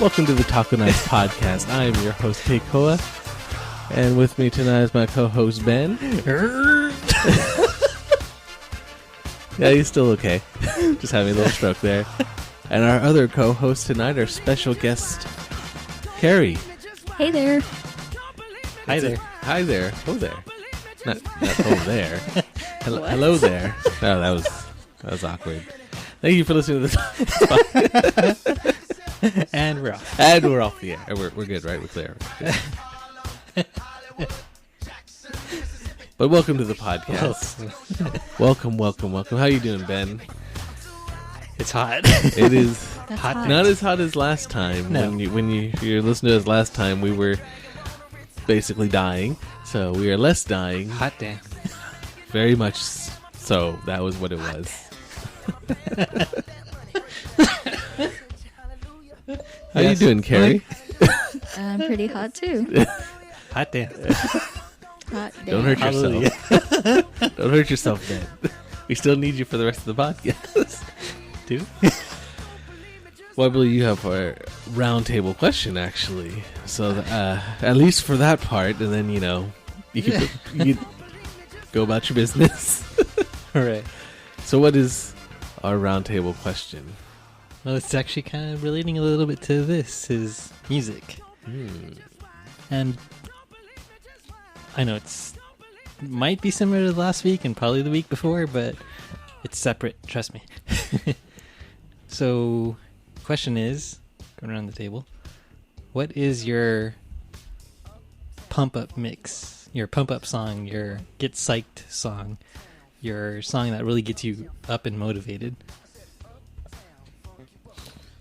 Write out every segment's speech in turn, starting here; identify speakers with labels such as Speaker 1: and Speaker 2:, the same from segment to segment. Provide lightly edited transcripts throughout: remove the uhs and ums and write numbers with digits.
Speaker 1: Welcome to the TACO Knights podcast. I am your host, TACO, and with me tonight is my co-host, Ben. Yeah, he's still okay. Just having a little stroke there. And our other co-host tonight, our special guest, Carrie.
Speaker 2: Hey there.
Speaker 1: Hi there. Hi there. Oh there. Not oh there. Hello there. No, that was awkward. Thank you for listening to this podcast.
Speaker 3: And we're off.
Speaker 1: And we're off the air. We're good, right? We're clear. But welcome to the podcast. Welcome. How you doing, Ben?
Speaker 3: It's hot.
Speaker 1: It is
Speaker 2: hot.
Speaker 1: Not as hot as last time.
Speaker 3: No.
Speaker 1: When you listened to us last time, we were basically dying. So we are less dying.
Speaker 3: Hot damn.
Speaker 1: Very much so. That was what it was. How you doing, Carrie?
Speaker 2: I'm pretty hot too.
Speaker 3: Hot damn.
Speaker 2: Hot damn.
Speaker 1: Don't hurt yourself. Don't hurt yourself, Ben. We still need you for the rest of the podcast.
Speaker 3: Do?
Speaker 1: Well, I believe you have a roundtable question, actually. So, at least for that part, and then, you can go about your business.
Speaker 3: All right.
Speaker 1: So what is our roundtable question?
Speaker 3: Well, it's actually kind of relating a little bit to this, is music. And I know might be similar to last week and probably the week before, but it's separate, trust me. So, question is, going around the table, what is your pump-up mix, your pump-up song, your get psyched song, your song that really gets you up and motivated?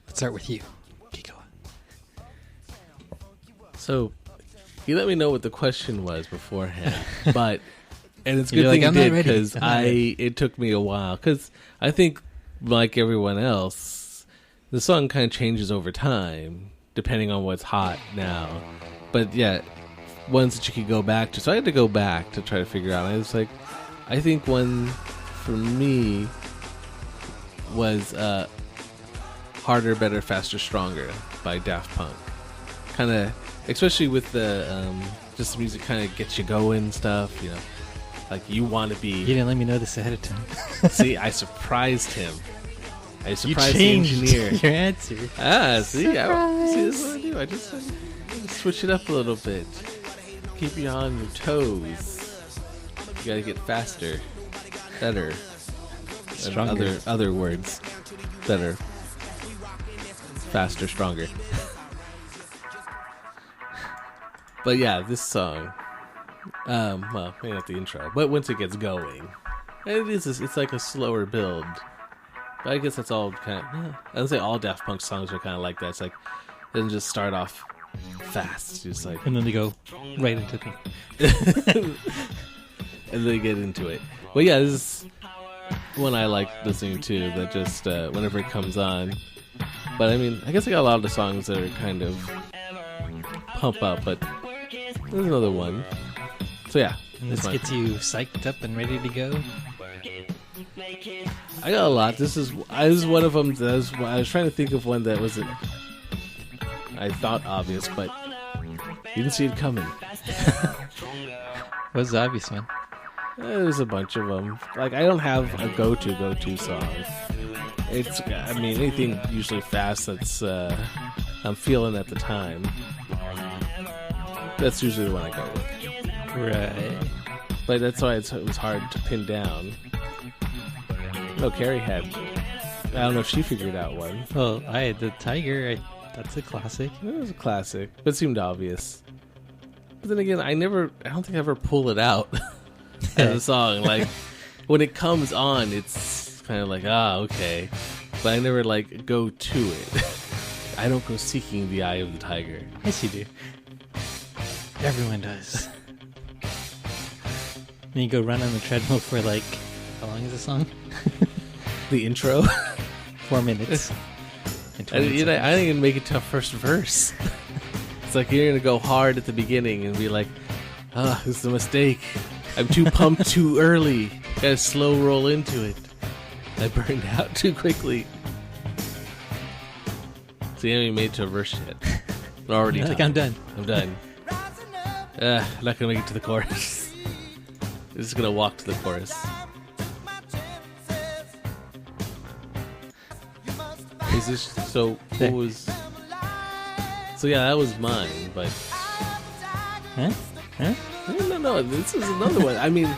Speaker 3: Let's start with you, Kiko.
Speaker 1: So, you let me know what the question was beforehand, and it's a good
Speaker 3: You're
Speaker 1: thing
Speaker 3: like,
Speaker 1: you
Speaker 3: "I'm
Speaker 1: did,
Speaker 3: not ready.
Speaker 1: because
Speaker 3: I'm not ready."
Speaker 1: it took me a while, because I think, like everyone else, the song kind of changes over time, depending on what's hot now, but yeah, ones that you could go back to, so I had to go back to try to figure out. I was like, I think one for me was Harder, Better, Faster, Stronger by Daft Punk. Kind of, especially with the just the music kind of gets you going and stuff, like you want to be.
Speaker 3: You didn't let me know this ahead of time.
Speaker 1: See, I surprised him. I
Speaker 3: You
Speaker 1: surprised the
Speaker 3: changed
Speaker 1: engineer.
Speaker 3: your answer.
Speaker 1: See, see, this is what I do. I just switch it up a little bit, keep you on your toes. You gotta get faster, better,
Speaker 3: Stronger.
Speaker 1: and other words that are faster, stronger. But yeah, this song, well, maybe not the intro, but once it gets going, and it's like a slower build. But I guess that's all kind of, I would say all Daft Punk songs are kind of like that. It's like, it doesn't just start off fast, just like,
Speaker 3: And then they go right into the...
Speaker 1: and then get into it. But yeah, this is one I like listening to, that just, whenever it comes on. But I mean, I guess I got a lot of the songs that are kind of pump up, but there's another one. So yeah.
Speaker 3: And this gets you psyched up and ready to go.
Speaker 1: I got a lot. This is one of them. I was trying to think of one that wasn't, I thought obvious, but you didn't see it coming.
Speaker 3: What's the obvious one?
Speaker 1: There's a bunch of them. Like, I don't have a go-to song. It's, I mean, anything usually fast that's I'm feeling at the time. That's usually the one I go with.
Speaker 3: Right.
Speaker 1: But that's why it was hard to pin down. No, Carrie had. I don't know if she figured out one.
Speaker 3: Well, I had the Tiger. That's a classic.
Speaker 1: It was a classic, but it seemed obvious. But then again, I don't think I ever pull it out as a song. Like, when it comes on, it's kind of like, okay. But I never, like, go to it. I don't go seeking the eye of the tiger.
Speaker 3: Yes, you do. Everyone does. Then you go run on the treadmill for, like, how long is the song?
Speaker 1: The intro?
Speaker 3: 4 minutes.
Speaker 1: I didn't even make it to first verse. It's like you're going to go hard at the beginning and be like, this is a mistake. I'm too pumped too early. Gotta slow roll into it. I burned out too quickly. So you haven't even made it to a verse yet. Already done.
Speaker 3: Like, I'm done.
Speaker 1: I'm done. I'm not going to make it to the chorus. I'm just going to walk to the chorus. Is this so? What was? So yeah, that was mine. But
Speaker 3: Huh?
Speaker 1: no. This is another one. I mean,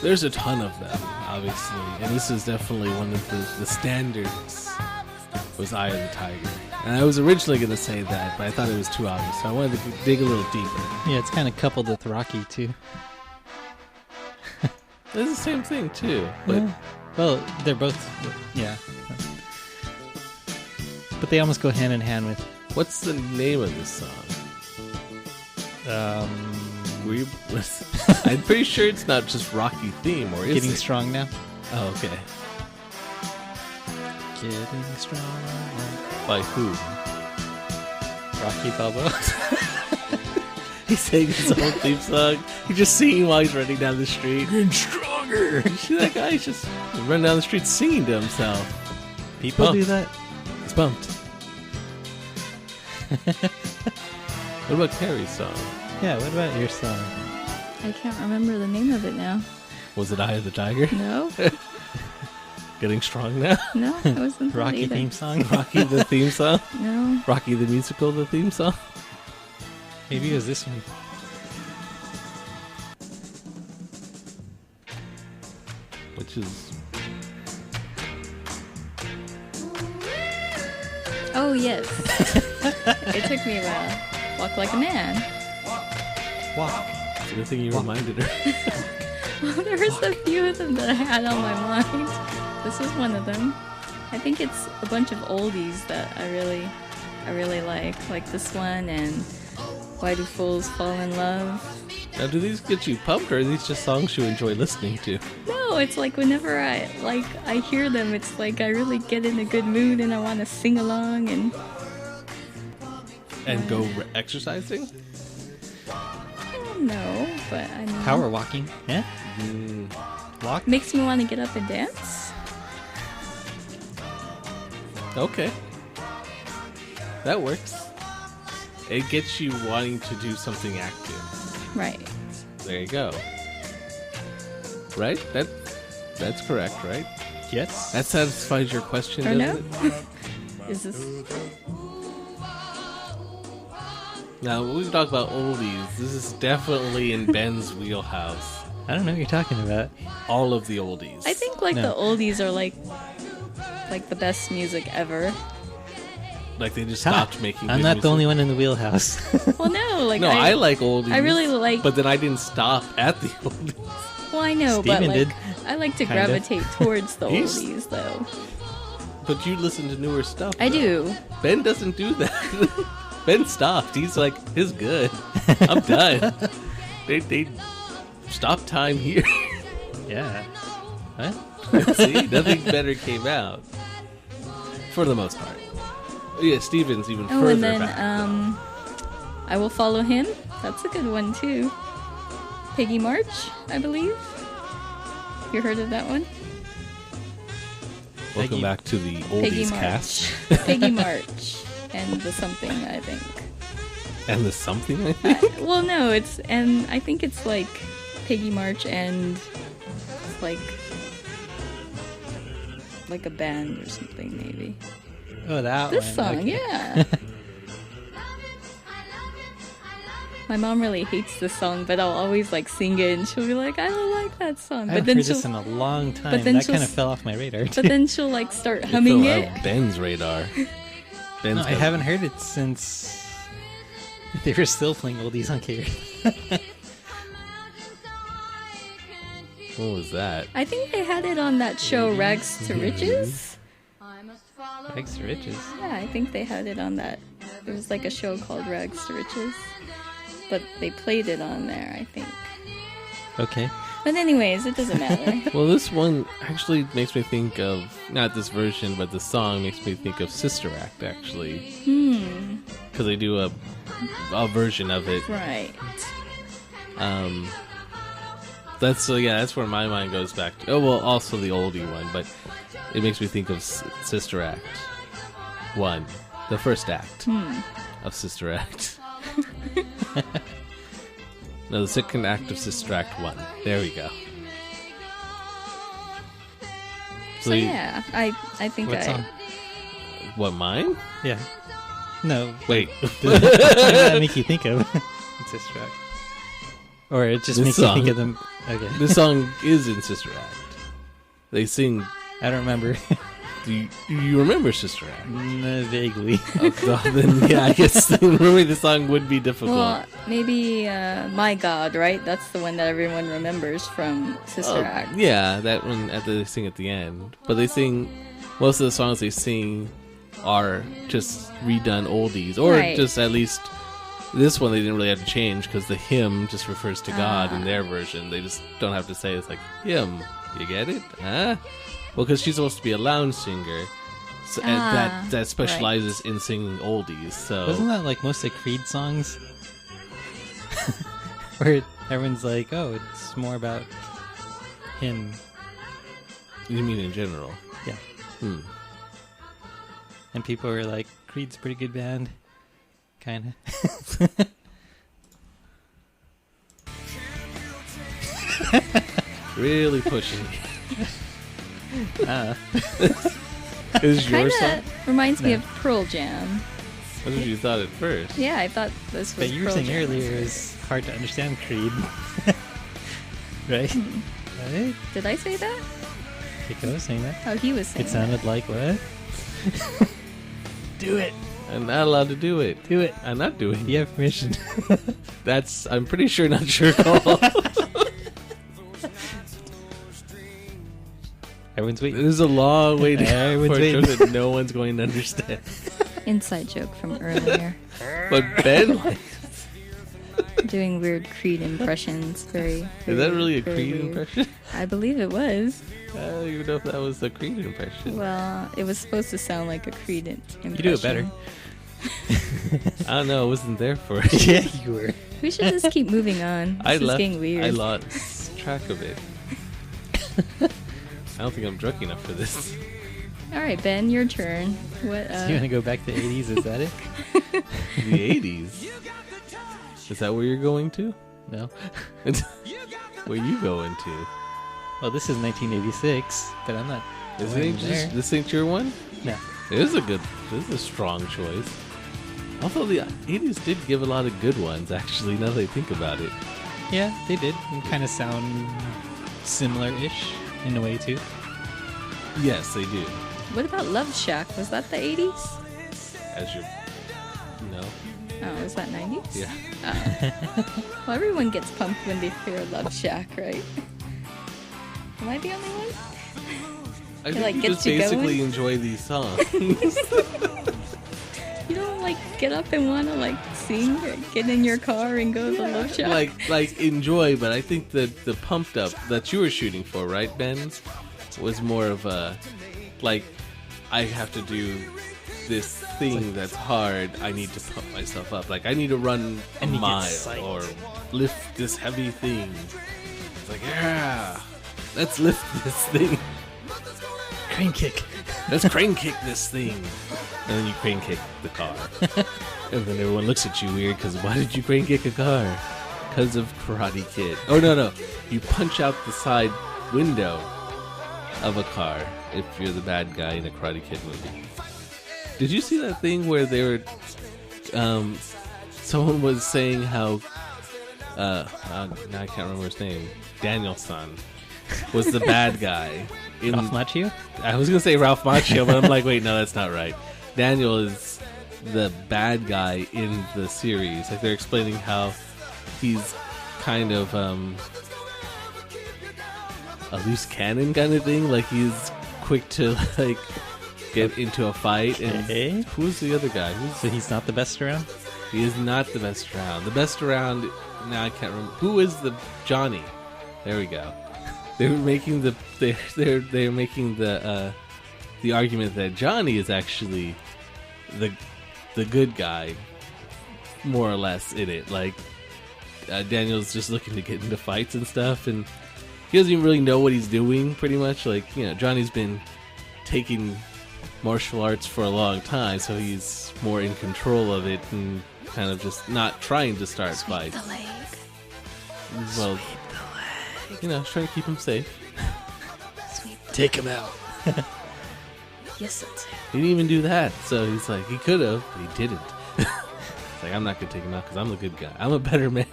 Speaker 1: there's a ton of them, obviously, and this is definitely one of the standards. Was Eye of the Tiger, and I was originally going to say that, but I thought it was too obvious. So I wanted to dig a little deeper.
Speaker 3: Yeah, it's kind of coupled with Rocky too.
Speaker 1: It's the same thing too, but
Speaker 3: Yeah. Well, they're both. Yeah. But they almost go hand in hand with
Speaker 1: what's the name of this song? I'm pretty sure it's not just Rocky theme, or is
Speaker 3: Getting
Speaker 1: it?
Speaker 3: Strong Now.
Speaker 1: Oh, okay.
Speaker 3: Getting Strong.
Speaker 1: By who?
Speaker 3: Rocky Balboa.
Speaker 1: He sang his own theme song. He's just singing while he's running down the street. Getting stronger. You see that guy? He's just running down the street singing to himself.
Speaker 3: People do that.
Speaker 1: He's pumped. What about Carrie's song?
Speaker 3: Yeah, what about your song?
Speaker 2: I can't remember the name of it now.
Speaker 1: Was it Eye of the Tiger?
Speaker 2: No,
Speaker 1: Getting Strong Now?
Speaker 2: no, it wasn't that
Speaker 3: Rocky
Speaker 2: either.
Speaker 3: theme song?
Speaker 1: Rocky the theme song?
Speaker 2: No,
Speaker 1: Rocky the musical, the theme song?
Speaker 3: Maybe it was this one.
Speaker 1: Which is...
Speaker 2: oh yes. It took me a while. Walk Like a Man.
Speaker 3: Walk.
Speaker 1: It's a good thing you reminded her.
Speaker 2: Well, there was a few of them that I had on my mind. This was one of them. I think it's a bunch of oldies that I really like this one and Why Do Fools Fall in Love?
Speaker 1: Now, do these get you pumped, or are these just songs you enjoy listening to?
Speaker 2: No, it's like whenever I hear them, it's like I really get in a good mood and I want to sing along
Speaker 1: And go exercising?
Speaker 2: no, but I mean,
Speaker 3: Power walking. Yeah? Walk?
Speaker 2: makes me want to get up and dance.
Speaker 1: Okay. That works. It gets you wanting to do something active.
Speaker 2: Right.
Speaker 1: There you go. Right? That's correct, right?
Speaker 3: Yes.
Speaker 1: That satisfies your question,
Speaker 2: Or
Speaker 1: doesn't
Speaker 2: no?
Speaker 1: it?
Speaker 2: Is this?
Speaker 1: Now, when we talk about oldies, this is definitely in Ben's wheelhouse.
Speaker 3: I don't know what you're talking about.
Speaker 1: All of the oldies.
Speaker 2: I think like
Speaker 3: No.
Speaker 2: the oldies are like the best music ever.
Speaker 1: Like they just stopped making
Speaker 3: I'm
Speaker 1: good
Speaker 3: not
Speaker 1: music.
Speaker 3: the only one in the wheelhouse.
Speaker 2: Well, no, like
Speaker 1: No, I like oldies.
Speaker 2: I really like.
Speaker 1: But then I didn't stop at the oldies.
Speaker 2: Well, I know, but
Speaker 3: Steven
Speaker 2: like
Speaker 3: did.
Speaker 2: I like to
Speaker 3: Kinda.
Speaker 2: gravitate towards the
Speaker 1: He's-
Speaker 2: oldies, though.
Speaker 1: But you listen to newer stuff.
Speaker 2: I
Speaker 1: though.
Speaker 2: do.
Speaker 1: Ben doesn't do that. Ben stopped. He's like, it's good. I'm done. They stopped time here.
Speaker 3: Yeah. What?
Speaker 1: See, nothing better came out. For the most part. Yeah, Steven's even
Speaker 2: Oh,
Speaker 1: further
Speaker 2: and then
Speaker 1: back.
Speaker 2: I Will Follow Him. That's a good one too. Peggy March, I believe. You heard of that one?
Speaker 1: Welcome
Speaker 3: Peggy-
Speaker 1: back to the
Speaker 2: Peggy
Speaker 1: oldies
Speaker 2: March.
Speaker 1: cast.
Speaker 2: Peggy March and the something, I think.
Speaker 1: And the something, I think.
Speaker 2: Well, no, and I think it's like Peggy March and like a band or something, maybe.
Speaker 3: Oh, that
Speaker 2: This
Speaker 3: one.
Speaker 2: song,
Speaker 3: Okay.
Speaker 2: yeah. My mom really hates this song, but I'll always like sing it, and she'll be like, "I don't like that song."
Speaker 3: I
Speaker 2: But
Speaker 3: haven't
Speaker 2: then
Speaker 3: heard
Speaker 2: she'll,
Speaker 3: this in a long time.
Speaker 2: but then
Speaker 3: That
Speaker 2: she'll
Speaker 3: kind of
Speaker 2: s-
Speaker 3: fell off my radar.
Speaker 2: but then she'll like start
Speaker 1: It
Speaker 2: humming
Speaker 1: fell
Speaker 2: it.
Speaker 1: out Ben's radar. Ben's
Speaker 3: No, I
Speaker 1: got-
Speaker 3: haven't heard it since they were still playing oldies on K.
Speaker 1: What was that?
Speaker 2: I think they had it on that show Rags to Riches.
Speaker 3: Rags to Riches.
Speaker 2: Yeah, I think they had it on that. It was like a show called Rags to Riches, but they played it on there, I think.
Speaker 3: Okay.
Speaker 2: But anyways, it doesn't matter.
Speaker 1: Well, this one actually makes me think of, not this version, but the song makes me think of Sister Act, actually. Because they do a version of it.
Speaker 2: Right.
Speaker 1: That's where my mind goes back to. Oh, well, also the oldie one, but it makes me think of Sister Act 1, the first act of Sister Act. No, the second act of Sister Act 1. There we go.
Speaker 2: So yeah, I think
Speaker 3: What song?
Speaker 1: What, mine?
Speaker 3: Yeah. No.
Speaker 1: Wait.
Speaker 3: What does that make you think of? It's Sister Act. Or it just
Speaker 1: This
Speaker 3: makes
Speaker 1: song.
Speaker 3: you think of them. Okay.
Speaker 1: This song is in Sister Act. They sing.
Speaker 3: I don't remember.
Speaker 1: Do you remember Sister Act?
Speaker 3: Vaguely.
Speaker 1: So then, yeah, I guess remembering the song would be difficult.
Speaker 2: Well, maybe My God, right? That's the one that everyone remembers from Sister Act.
Speaker 1: Yeah, that one they sing at the end. But they sing, most of the songs they sing are just redone oldies. Or
Speaker 2: Right.
Speaker 1: just at least, this one they didn't really have to change because the hymn just refers to God in their version. They just don't have to say it's like, hymn. You get it? Huh? Well, because she's supposed to be a lounge singer. So, and that specializes in singing oldies. So
Speaker 3: Wasn't that like most of Creed songs? Where everyone's like, oh, it's more about him.
Speaker 1: You mean in general?
Speaker 3: Yeah. And people were like, Creed's a pretty good band. Kind of.
Speaker 1: Really pushing. Is your song?
Speaker 2: Kind of reminds me of Pearl Jam.
Speaker 1: That's what you thought at first.
Speaker 2: Yeah, I thought this was
Speaker 3: But you were
Speaker 2: Pearl
Speaker 3: saying
Speaker 2: Jam.
Speaker 3: earlier it was hard to understand Creed. Right? Right?
Speaker 2: Did I say that?
Speaker 3: Kiko was saying that.
Speaker 2: Oh, he was saying
Speaker 3: It sounded like what? Do it.
Speaker 1: I'm not allowed to do it.
Speaker 3: Do it.
Speaker 1: I'm not doing it.
Speaker 3: You have permission.
Speaker 1: That's, I'm pretty sure, not your call.
Speaker 3: Everyone's waiting.
Speaker 1: There's a long way to go
Speaker 3: Everyone's
Speaker 1: for a joke
Speaker 3: waiting.
Speaker 1: that no one's going to understand.
Speaker 2: that. Inside joke from earlier.
Speaker 1: But Ben, like,
Speaker 2: Doing weird Creed impressions. Very.
Speaker 1: is that really a
Speaker 2: very
Speaker 1: Creed
Speaker 2: weird.
Speaker 1: impression?
Speaker 2: I believe it was.
Speaker 1: I don't even know if that was a Creed impression.
Speaker 2: Well, it was supposed to sound like a Creed impression.
Speaker 3: You do it better.
Speaker 1: I don't know. I wasn't there for it.
Speaker 3: Yeah, you were.
Speaker 2: We should just keep moving on. This is getting weird.
Speaker 1: I lost track of it. I don't think I'm drunk enough for this.
Speaker 2: All right, Ben, your turn. What?
Speaker 3: So you want to go back to the 80s? Is that it?
Speaker 1: The 80s. Is that where you're going to?
Speaker 3: No.
Speaker 1: Where you going to?
Speaker 3: Well, this is 1986, but I'm not.
Speaker 1: Is
Speaker 3: going
Speaker 1: it
Speaker 3: there.
Speaker 1: this ain't your one?
Speaker 3: No.
Speaker 1: This is a strong choice. Although the 80s did give a lot of good ones, actually, now that I think about it.
Speaker 3: Yeah, they did. Kind of sound similar-ish in a way too.
Speaker 1: Yes, they do.
Speaker 2: What about Love Shack? Was that the 80s?
Speaker 1: As your... No.
Speaker 2: Oh, was that 90s?
Speaker 1: Yeah.
Speaker 2: Well, everyone gets pumped when they hear Love Shack, right? Am I the only one?
Speaker 1: I
Speaker 2: It,
Speaker 1: think
Speaker 2: like,
Speaker 1: you
Speaker 2: gets
Speaker 1: just
Speaker 2: you
Speaker 1: basically
Speaker 2: going?
Speaker 1: enjoy these songs.
Speaker 2: You don't like get up and want to like sing or get in your car and go to Love Shack?
Speaker 1: like enjoy, but I think that the pumped up that you were shooting for, right, Ben, was more of a, like, I have to do this thing that's hard. I need to pump myself up. Like, I need to run a
Speaker 3: And you get
Speaker 1: mile
Speaker 3: psyched.
Speaker 1: or lift this heavy thing. It's like, yeah, let's lift this thing.
Speaker 3: Crane kick.
Speaker 1: Let's crane kick this thing. And then you crane kick the car. And then everyone looks at you weird because why did you crane kick a car? Because of Karate Kid. Oh, no. You punch out the side window of a car if you're the bad guy in a Karate Kid movie. Did you see that thing where they were someone was saying how now I can't remember his name, Daniel-san was the bad guy in
Speaker 3: Ralph Macchio?
Speaker 1: I was gonna say Ralph Macchio, but I'm like, wait, no, that's not right. Daniel is the bad guy in the series. Like, they're explaining how he's kind of a loose cannon kind of thing. Like, he's quick to like get into a fight. And who's the other guy?
Speaker 3: So he's not the best around?
Speaker 1: He is not the best around. The best around, now I can't remember. Who is the Johnny? There we go. They're making they're making the argument that Johnny is actually the good guy, more or less, in it. Like, Daniel's just looking to get into fights and stuff, and he doesn't even really know what he's doing, pretty much. Like, you know, Johnny's been taking martial arts for a long time, so he's more in control of it and kind of just not trying to start fights.
Speaker 2: The leg.
Speaker 1: Well,
Speaker 2: Sweep the leg.
Speaker 1: you know, trying to keep him safe.
Speaker 2: Sweep the
Speaker 3: Take him out.
Speaker 2: Yes, it's
Speaker 1: He didn't even do that, so he's like, he could have, but he didn't. It's like, I'm not gonna take him out because I'm the good guy. I'm a better man.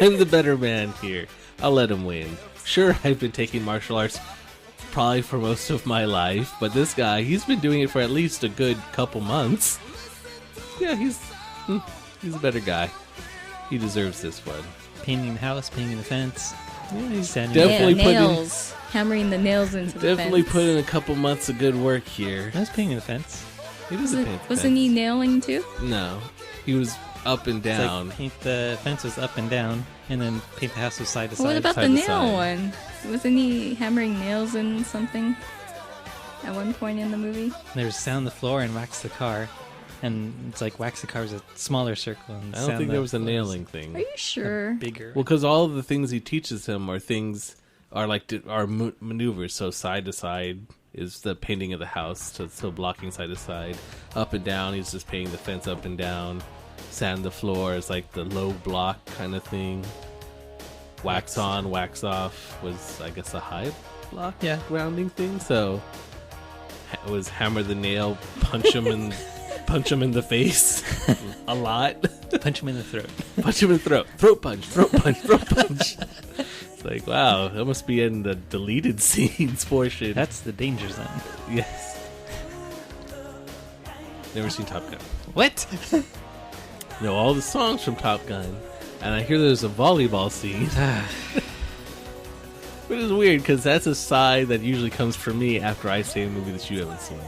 Speaker 1: I'm the better man here. I'll let him win. Sure, I've been taking martial arts probably for most of my life, but this guy, he's been doing it for at least a good couple months. Yeah, he's a better guy. He deserves this one.
Speaker 3: Painting the house, painting the fence.
Speaker 1: Yeah, he's
Speaker 3: Standing
Speaker 1: definitely
Speaker 2: nails. Hammering the nails into the
Speaker 1: definitely
Speaker 2: fence.
Speaker 1: put in a couple months of good work here.
Speaker 3: I was painting the fence.
Speaker 1: He doesn't paint the
Speaker 2: Wasn't he nailing too?
Speaker 1: No, he was up and
Speaker 3: It's
Speaker 1: down.
Speaker 3: like paint the fence was up and down, and then paint the house was side to
Speaker 2: Well, what
Speaker 3: side.
Speaker 2: about
Speaker 1: side
Speaker 2: the
Speaker 1: to
Speaker 2: nail
Speaker 1: side.
Speaker 2: one? Wasn't he hammering nails in something at one point in the movie?
Speaker 3: There's sand the floor and wax the car, and it's like wax the car is a smaller circle. And
Speaker 1: I don't
Speaker 3: sand
Speaker 1: think
Speaker 3: the
Speaker 1: there was a
Speaker 3: floor is
Speaker 1: nailing thing.
Speaker 2: Are you sure?
Speaker 3: bigger.
Speaker 1: Well, because all of the things he teaches him are things are like are maneuvers. So side to side is the painting of the house, so blocking side to side. Up and down, he's just painting the fence up and down. Sand the floor is like the low block kind of thing. Wax on, wax off was, I guess, a high block grounding thing. So it was hammer the nail, punch him in the face a lot.
Speaker 3: Punch him in the throat.
Speaker 1: Punch him in the throat. Throat punch, throat punch, throat punch. It's like, wow, that must be in the deleted scenes portion.
Speaker 3: That's the danger zone.
Speaker 1: Yes. Never seen Top Gun.
Speaker 3: What?
Speaker 1: Know all the songs from Top Gun, and I hear there's a volleyball scene. Which is weird, because that's a side that usually comes from me after I say a movie that you haven't seen.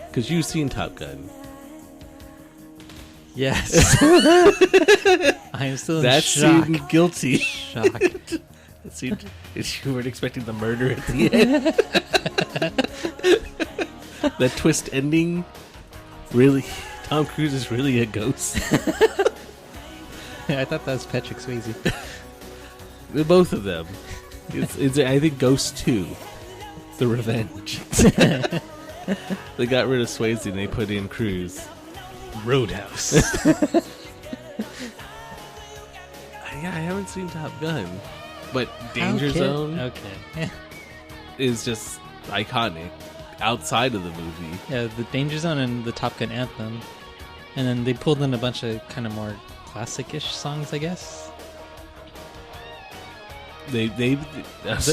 Speaker 1: Because you've seen Top Gun.
Speaker 3: Yes. I am still in
Speaker 1: That
Speaker 3: shock.
Speaker 1: seemed guilty.
Speaker 3: Shock.
Speaker 1: It seemed you weren't expecting the murder at the end. That twist ending, really, Tom Cruise is really a ghost.
Speaker 3: I thought that was Patrick Swayze.
Speaker 1: Both of them. It's I think Ghost 2, The Revenge. They got rid of Swayze and they put in Cruise.
Speaker 3: Roadhouse.
Speaker 1: Yeah, I haven't seen Top Gun, but Danger Zone
Speaker 3: Okay.
Speaker 1: is just iconic outside of the movie.
Speaker 3: Yeah, the Danger Zone and the Top Gun anthem. And then they pulled in a bunch of kind of more classic-ish songs, I guess.
Speaker 1: They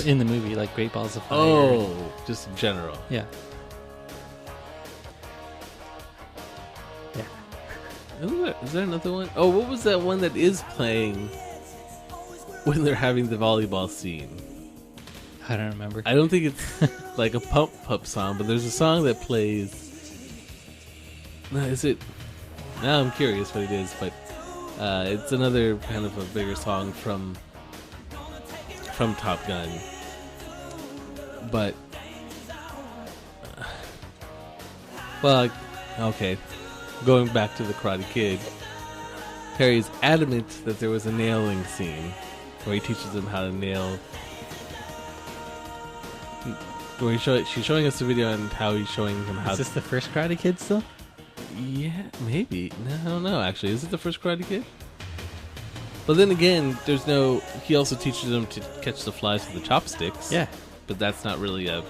Speaker 3: In the movie, like Great Balls of Fire.
Speaker 1: oh, just in general.
Speaker 3: Yeah.
Speaker 1: Is there another one? Oh, what was that one that is playing when they're having the volleyball scene?
Speaker 3: I don't remember.
Speaker 1: I don't think it's like a pump song, but there's a song that plays. No, is it? Now I'm curious what it is, but it's another kind of a bigger song from Top Gun. But well, okay. Going back to the Karate Kid, Perry's adamant that there was a nailing scene where he teaches them how to nail. Where she's showing us the video and how he's showing them how.
Speaker 3: Is this the first Karate Kid still?
Speaker 1: Yeah, maybe. No, I don't know. Actually, is it the first Karate Kid? But then again, there's no. He also teaches them to catch the flies with the chopsticks.
Speaker 3: Yeah.
Speaker 1: But that's not really a.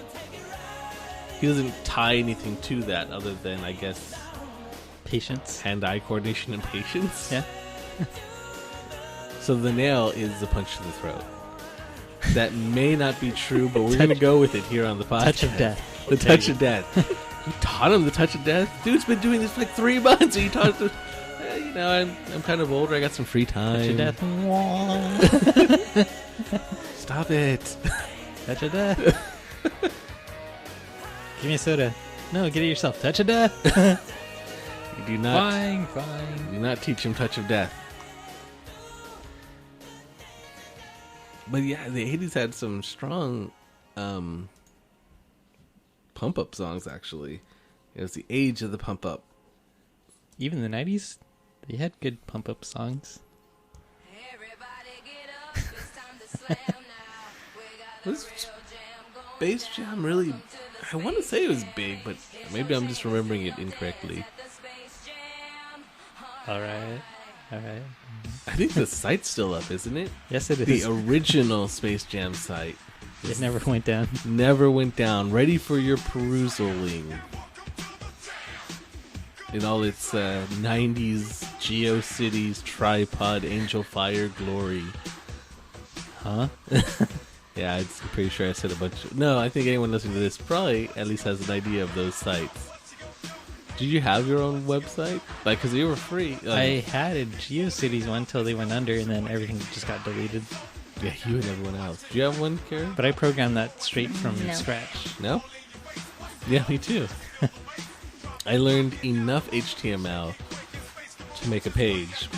Speaker 1: He doesn't tie anything to that other than, I guess,
Speaker 3: Patience.
Speaker 1: hand-eye coordination and patience.
Speaker 3: Yeah.
Speaker 1: So the nail is the punch to the throat. That may not be true, but we're going to go with it here on the podcast.
Speaker 3: Touch of death.
Speaker 1: The touch of death. You taught him the touch of death? Dude's been doing this for like 3 months, and you taught him. You know, I'm kind of older. I got some free time.
Speaker 3: Touch of death.
Speaker 1: Stop it.
Speaker 3: Touch of death. Give me a soda. No, get it yourself. Touch of death.
Speaker 1: You do not.
Speaker 3: Fine.
Speaker 1: Do not teach him touch of death. But yeah, the 80s had some strong pump-up songs, actually. It was the age of the pump-up.
Speaker 3: Even the 90s, they had good pump-up songs.
Speaker 1: Was Space Jam really... I want to say it was big, but maybe I'm just remembering it incorrectly.
Speaker 3: Alright.
Speaker 1: I think the site's still up, isn't it?
Speaker 3: Yes, it is.
Speaker 1: The original Space Jam site.
Speaker 3: It never went down.
Speaker 1: Never went down. Ready for your perusaling. In all its 90s GeoCities, Tripod, Angel Fire glory.
Speaker 3: Huh?
Speaker 1: Yeah, I'm pretty sure I said a bunch of... No, I think anyone listening to this probably at least has an idea of those sites. Did you have your own website? Like, because they were free.
Speaker 3: I had a GeoCities one till they went under, and then everything just got deleted.
Speaker 1: Yeah, you and everyone else. Do you have one, Karen?
Speaker 3: But I programmed that straight from
Speaker 2: No.
Speaker 3: scratch.
Speaker 1: No? Yeah, me too. I learned enough HTML to make a page.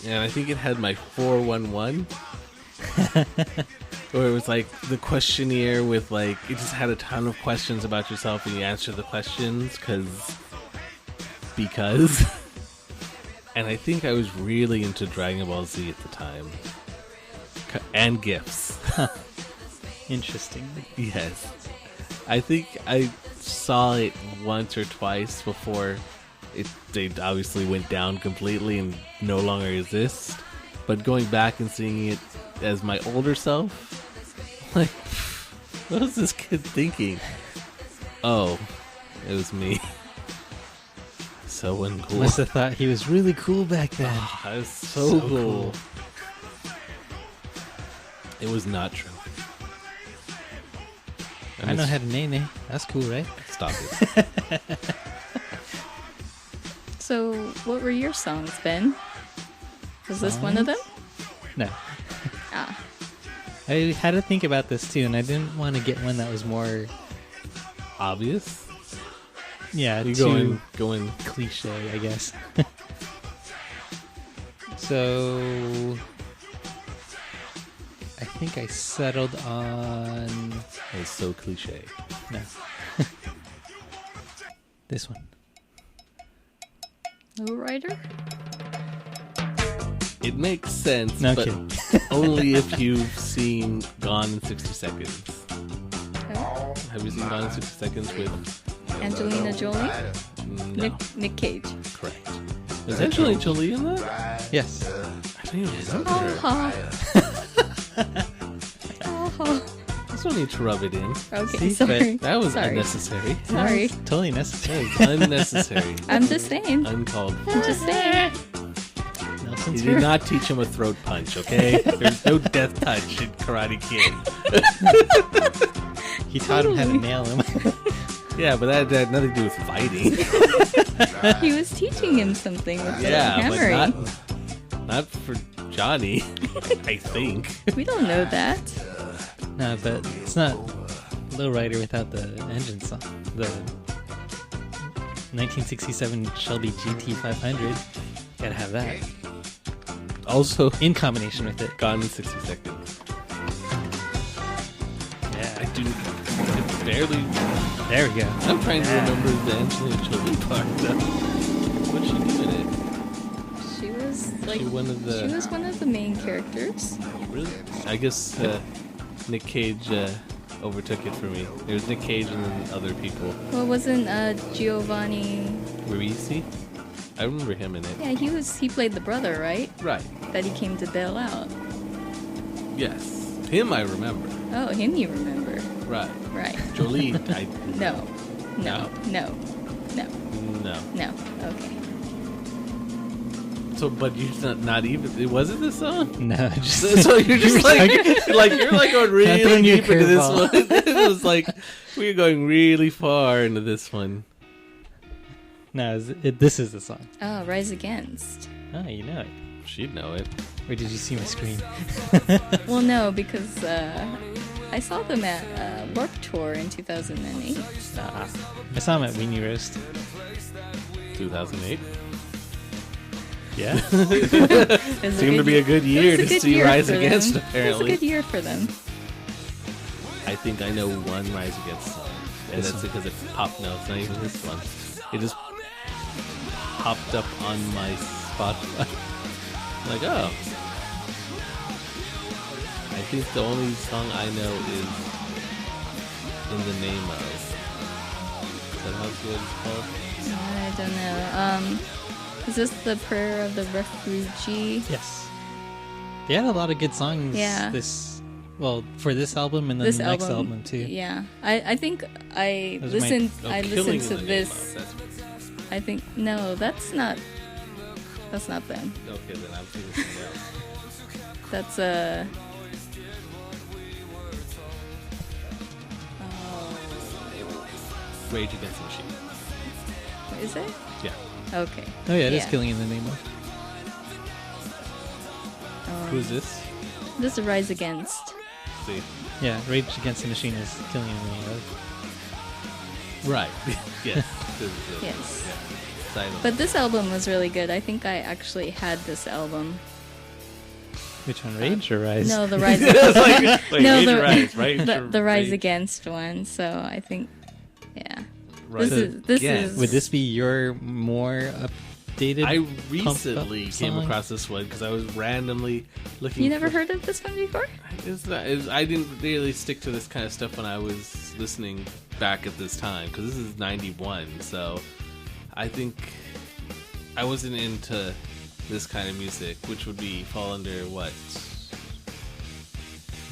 Speaker 1: And I think it had my 411. Or it was like the questionnaire with like, it just had a ton of questions about yourself and you answer the questions because. And I think I was really into Dragon Ball Z at the time. And GIFs.
Speaker 3: Interesting.
Speaker 1: Yes. I think I saw it once or twice before they obviously went down completely and no longer exist. But going back and seeing it as my older self, like, what was this kid thinking? Oh, it was me. So uncool.
Speaker 3: Must have thought he was really cool back then.
Speaker 1: Oh, I was so cool. It was not true.
Speaker 3: I know how to name. That's cool, right?
Speaker 1: Stop it.
Speaker 2: So, what were your songs, Ben? Was this one of them?
Speaker 3: No.
Speaker 2: Ah.
Speaker 3: I had to think about this too, and I didn't want to get one that was more,
Speaker 1: Obvious.
Speaker 3: yeah,
Speaker 1: You
Speaker 3: too
Speaker 1: going.
Speaker 3: cliche, I guess. So, I think I settled on
Speaker 1: It's so cliche.
Speaker 3: no. This one.
Speaker 2: Low Rider?
Speaker 1: It makes sense,
Speaker 3: No
Speaker 1: but
Speaker 3: kidding.
Speaker 1: only if you've seen Gone in 60 Seconds.
Speaker 2: Oh.
Speaker 1: Have you seen Gone in 60 Seconds with...
Speaker 2: Angelina Jolie?
Speaker 1: No,
Speaker 2: Nick Cage.
Speaker 1: correct. Is Angelina Jolie in that?
Speaker 3: Yes.
Speaker 1: I don't even remember her.
Speaker 2: Uh-huh. Uh-huh.
Speaker 1: Just don't need to rub it in.
Speaker 2: Okay,
Speaker 3: See,
Speaker 2: sorry.
Speaker 1: That was
Speaker 2: Sorry.
Speaker 1: unnecessary.
Speaker 2: Sorry.
Speaker 3: Totally necessary.
Speaker 1: That was unnecessary.
Speaker 2: I'm just saying.
Speaker 1: Uncalled for.
Speaker 2: I'm just saying.
Speaker 3: Nelson
Speaker 1: You did not teach him a throat punch, okay? There's no death touch in Karate Kid.
Speaker 3: He taught him how to nail him.
Speaker 1: Yeah, but that had nothing to do with fighting.
Speaker 2: He was teaching him something with the hammering.
Speaker 1: but not for Johnny, I think.
Speaker 2: We don't know that.
Speaker 3: No, but it's not Lowrider without the engine song. The 1967 Shelby GT 500. Gotta have that.
Speaker 1: Also,
Speaker 3: In combination with it.
Speaker 1: Gone in 60 Seconds.
Speaker 3: Yeah.
Speaker 1: I do. It's barely.
Speaker 3: There we go.
Speaker 1: I'm trying to
Speaker 3: Yeah.
Speaker 1: remember the Angelina Jolie part, though. What'd she do in it?
Speaker 2: She was like
Speaker 1: She one of the-
Speaker 2: she was one of the main characters.
Speaker 1: Really? I guess Nick Cage overtook it for me. There was Nick Cage and then other people.
Speaker 2: Well, wasn't Giovanni?
Speaker 1: Ribisi? I remember him in it.
Speaker 2: Yeah, he played the brother, right?
Speaker 1: Right.
Speaker 2: That he came to bail out.
Speaker 1: Yes. Him I remember.
Speaker 2: Oh, him you remember.
Speaker 1: Right.
Speaker 2: Right.
Speaker 1: Jolie, I...
Speaker 2: No.
Speaker 1: No.
Speaker 2: Okay.
Speaker 1: So, but you're not even... It wasn't this song?
Speaker 3: No, just
Speaker 1: So you're just like you're like going really
Speaker 3: throwing you a
Speaker 1: deep into this
Speaker 3: curveball.
Speaker 1: one. It was like we're going really far into this one.
Speaker 3: no. This is the song.
Speaker 2: Oh, Rise Against.
Speaker 3: Oh, you know it.
Speaker 1: She'd know it.
Speaker 3: Or did you see my screen?
Speaker 2: Well, no, because I saw them at Warped Tour in 2008.
Speaker 3: I saw him at Weenie Roast.
Speaker 1: 2008
Speaker 3: Yeah.
Speaker 1: seemed to be a good year to see Rise
Speaker 2: for them.
Speaker 1: Against.
Speaker 2: It was a
Speaker 1: Apparently,
Speaker 2: good year for them.
Speaker 1: I think I know one Rise Against song, and
Speaker 3: This
Speaker 1: that's
Speaker 3: one.
Speaker 1: because it popped. No, it's not even this one. It just popped up on my Spotify. Like, oh. I think the only song I know is In the Name of. Is that how it's called?
Speaker 2: I don't know. Is this the Prayer of the Refugee?
Speaker 3: Yes. They had a lot of good songs.
Speaker 2: Yeah.
Speaker 3: For this album and then
Speaker 2: This
Speaker 3: the next album too.
Speaker 2: Yeah, I think I
Speaker 3: Those are my-
Speaker 2: listened.
Speaker 1: No,
Speaker 2: I
Speaker 1: Killing
Speaker 2: listened to
Speaker 1: in the Name
Speaker 2: this.
Speaker 1: of. That's
Speaker 2: I think no, that's not. That's not them.
Speaker 1: okay. Then I'm thinking something else.
Speaker 2: That's
Speaker 1: Rage Against the Machine.
Speaker 2: is it?
Speaker 1: Yeah.
Speaker 2: Okay.
Speaker 3: Oh yeah, it is Killing in the Name of.
Speaker 1: Who's this?
Speaker 2: This is Rise Against.
Speaker 1: See.
Speaker 3: Yeah, Rage Against the Machine is Killing in the Name of.
Speaker 1: Right. Yes. This is it.
Speaker 2: Yes.
Speaker 1: Yeah. Silent.
Speaker 2: But this album was really good. I think I actually had this album.
Speaker 3: Which one, Rage or Rise?
Speaker 2: No, the Rise.
Speaker 1: It's like, wait,
Speaker 2: no,
Speaker 1: Rage
Speaker 2: the
Speaker 1: or Rise, right?
Speaker 2: the Rise
Speaker 1: Rage.
Speaker 2: Against one. So I think, yeah.
Speaker 1: Rise
Speaker 2: This
Speaker 1: Against.
Speaker 2: is.
Speaker 3: Would this be your more updated?
Speaker 1: I
Speaker 3: pump
Speaker 1: recently
Speaker 3: up
Speaker 1: came
Speaker 3: song?
Speaker 1: across this one because I was randomly looking.
Speaker 2: You never
Speaker 1: for,
Speaker 2: heard of this one before?
Speaker 1: I didn't really stick to this kind of stuff when I was listening back at this time because this is '91. So I think I wasn't into this kind of music, which would fall under what?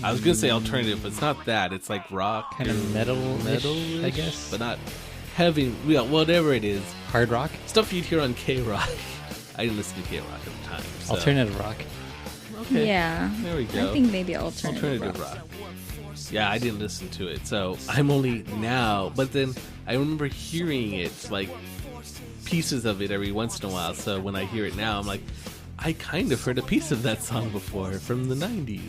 Speaker 1: I was gonna say alternative, but it's not that. It's like rock,
Speaker 3: Kind of metal, I guess.
Speaker 1: but not heavy. Yeah, whatever it is.
Speaker 3: Hard rock,
Speaker 1: Stuff you'd hear on K-Rock. I didn't listen to K-Rock at the time. So.
Speaker 3: alternative rock.
Speaker 1: Okay.
Speaker 2: Yeah.
Speaker 1: There we go.
Speaker 2: I think maybe alternative rock.
Speaker 1: Yeah, I didn't listen to it, so I'm only now. But then I remember hearing it, like pieces of it every once in a while. So when I hear it now, I'm like, I kind of heard a piece of that song before from the '90s.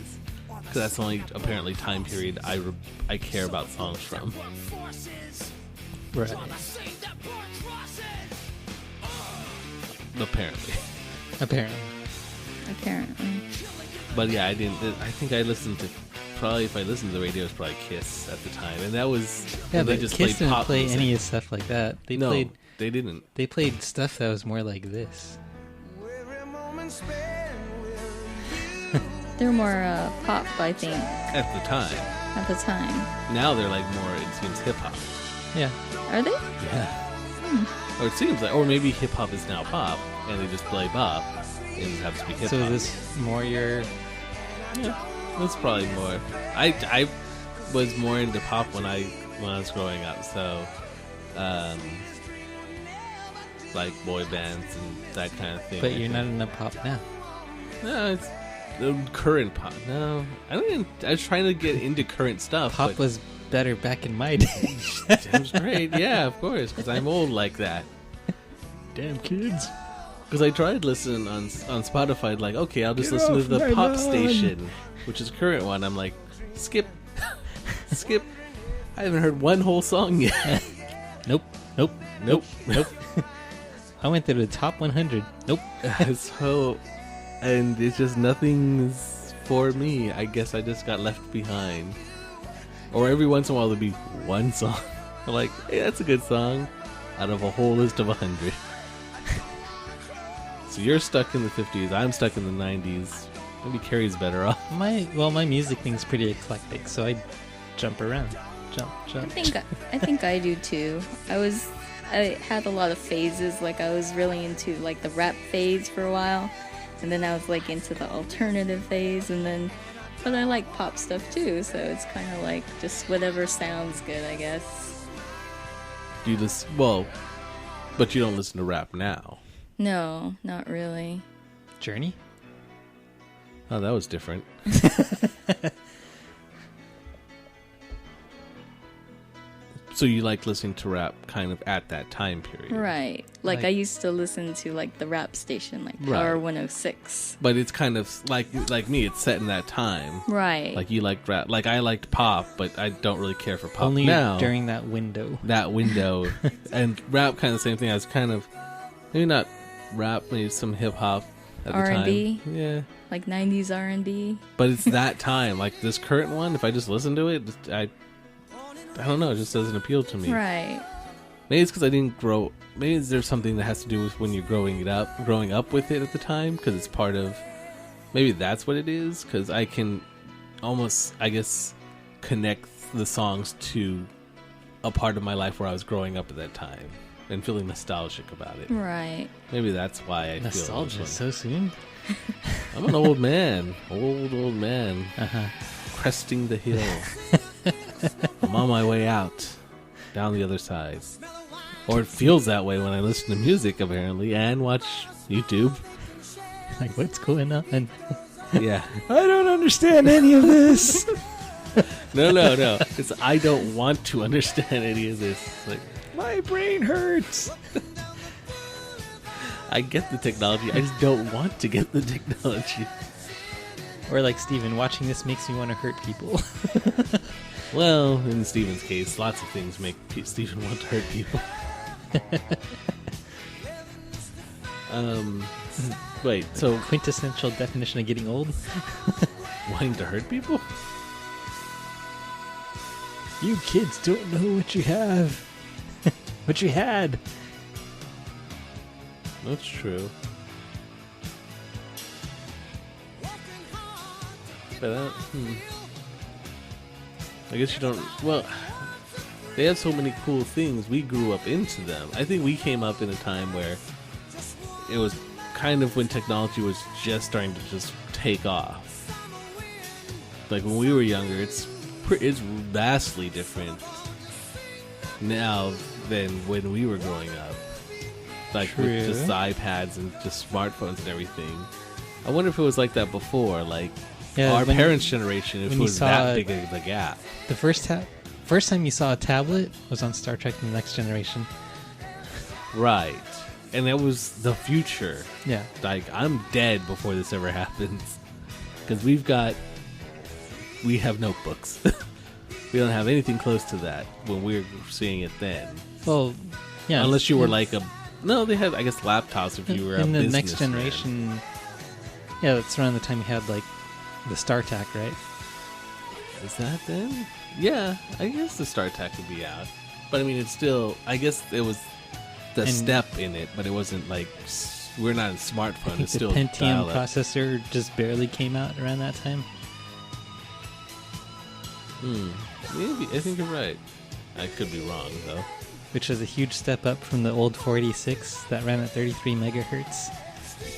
Speaker 1: Because that's the only apparently time period I care about songs from.
Speaker 3: Right.
Speaker 1: Apparently.
Speaker 2: Apparently.
Speaker 1: But yeah, I didn't. I think I listened to. Probably if I listened to the radio, it was probably Kiss at the time, and that was
Speaker 3: Yeah,
Speaker 1: they
Speaker 3: but
Speaker 1: just
Speaker 3: Kiss
Speaker 1: played
Speaker 3: didn't
Speaker 1: pop
Speaker 3: play
Speaker 1: music.
Speaker 3: any stuff like that. They
Speaker 1: No,
Speaker 3: played
Speaker 1: they didn't.
Speaker 3: They played stuff that was more like this.
Speaker 2: They're more pop, I think,
Speaker 1: At the time.
Speaker 2: at the time.
Speaker 1: Now they're like more. It seems hip hop.
Speaker 3: Yeah.
Speaker 2: Are they?
Speaker 1: Yeah. Or it seems like, or maybe hip hop is now pop, and they just play bop, and it has to be hip hop.
Speaker 3: So is this more your?
Speaker 1: Yeah, that's probably more. I was more into pop when I was growing up, so like boy bands and that kind of thing.
Speaker 3: But you're not into pop now.
Speaker 1: No, it's the current pop. No, I didn't. I was trying to get into current stuff.
Speaker 3: Pop
Speaker 1: but
Speaker 3: was better back in my day.
Speaker 1: Damn straight, yeah, of course, because I'm old like that.
Speaker 3: Damn kids.
Speaker 1: Because I tried listening on Spotify, like, okay, I'll just listen to the pop station, which is the current one. I'm like, skip, skip. I haven't heard one whole song yet.
Speaker 3: Nope. I went through the top 100. Nope.
Speaker 1: So, and it's just nothing's for me. I guess I just got left behind. Or every once in a while there'll be one song. I'm like, hey, that's a good song, out of a whole list of 100. So you're stuck in the 50s. I'm stuck in the 90s. Maybe Carrie's better off.
Speaker 3: My music thing's pretty eclectic, so I jump around. Jump.
Speaker 2: I think I do too. I was I had a lot of phases. Like I was really into like the rap phase for a while, and then I was like into the alternative phase, and then but I like pop stuff too, so it's kind of like just whatever sounds good, I guess.
Speaker 1: You just but you don't listen to rap now.
Speaker 2: No, not really.
Speaker 3: Journey?
Speaker 1: Oh, that was different. So you like listening to rap kind of at that time period.
Speaker 2: Right. Like I used to listen to like the rap station, like Power 106.
Speaker 1: But it's kind of like me, it's set in that time.
Speaker 2: Right.
Speaker 1: Like you liked rap. Like I liked pop, but I don't really care for pop
Speaker 3: Only
Speaker 1: now.
Speaker 3: during that window.
Speaker 1: And rap kind of the same thing. I was kind of, maybe not rap, maybe some hip hop at
Speaker 2: R&B.
Speaker 1: the time. Yeah.
Speaker 2: Like 90s R&B.
Speaker 1: But it's that time. Like this current one, if I just listen to it, I don't know, it just doesn't appeal to me.
Speaker 2: Right.
Speaker 1: Maybe it's because I didn't grow. Maybe there's something that has to do with when you're growing up with it at the time, because it's part of. Maybe that's what it is, because I can almost, I guess, connect the songs to a part of my life where I was growing up at that time and feeling nostalgic about it.
Speaker 2: Right.
Speaker 1: Maybe that's why I
Speaker 3: Nostalgia
Speaker 1: feel
Speaker 3: so soon.
Speaker 1: I'm an old man, old man,
Speaker 3: Uh-huh.
Speaker 1: cresting the hill. I'm on my way out, down the other side. Or it feels that way when I listen to music, apparently, and watch YouTube.
Speaker 3: Like, what's going on?
Speaker 1: Yeah.
Speaker 3: I don't understand any of this.
Speaker 1: No. It's I don't want to understand any of this. It's like,
Speaker 3: My brain hurts.
Speaker 1: I get the technology, I just don't want to get the technology.
Speaker 3: Or like Steven, watching this makes me want to hurt people.
Speaker 1: Well, in Steven's case, lots of things make Steven want to hurt people. Wait, so
Speaker 3: Quintessential definition of getting old?
Speaker 1: wanting to hurt people?
Speaker 3: You kids don't know what you have. What you had.
Speaker 1: That's true. But I guess you don't. Well, they have so many cool things. We grew up into them. I think we came up in a time where it was kind of when technology was just starting to just take off. Like when we were younger, it's vastly different now than when we were growing up. Like
Speaker 3: True.
Speaker 1: with just iPads and just smartphones and everything. I wonder if it was like that before, like our parents' generation, if it was that big of a gap.
Speaker 3: The first time you saw a tablet was on Star Trek The Next Generation.
Speaker 1: Right. And that was the future.
Speaker 3: Yeah.
Speaker 1: Like, I'm dead before this ever happens. Because we have notebooks. We don't have anything close to that when we were seeing it then.
Speaker 3: Well, yeah.
Speaker 1: Unless you were like no, they had, I guess, laptops if you were a
Speaker 3: in the
Speaker 1: businessman.
Speaker 3: Next Generation. Yeah, that's around the time you had like the StarTAC, right?
Speaker 1: Is that then? Yeah, I guess the StarTAC would be out. But I mean, it's still, I guess it was the step in it, but it wasn't like, we're not in smartphone, it's
Speaker 3: The
Speaker 1: still
Speaker 3: Pentium
Speaker 1: dial-up.
Speaker 3: processor just barely came out around that time.
Speaker 1: Maybe, I think you're right. I could be wrong, though.
Speaker 3: Which was a huge step up from the old 486 that ran at 33 megahertz,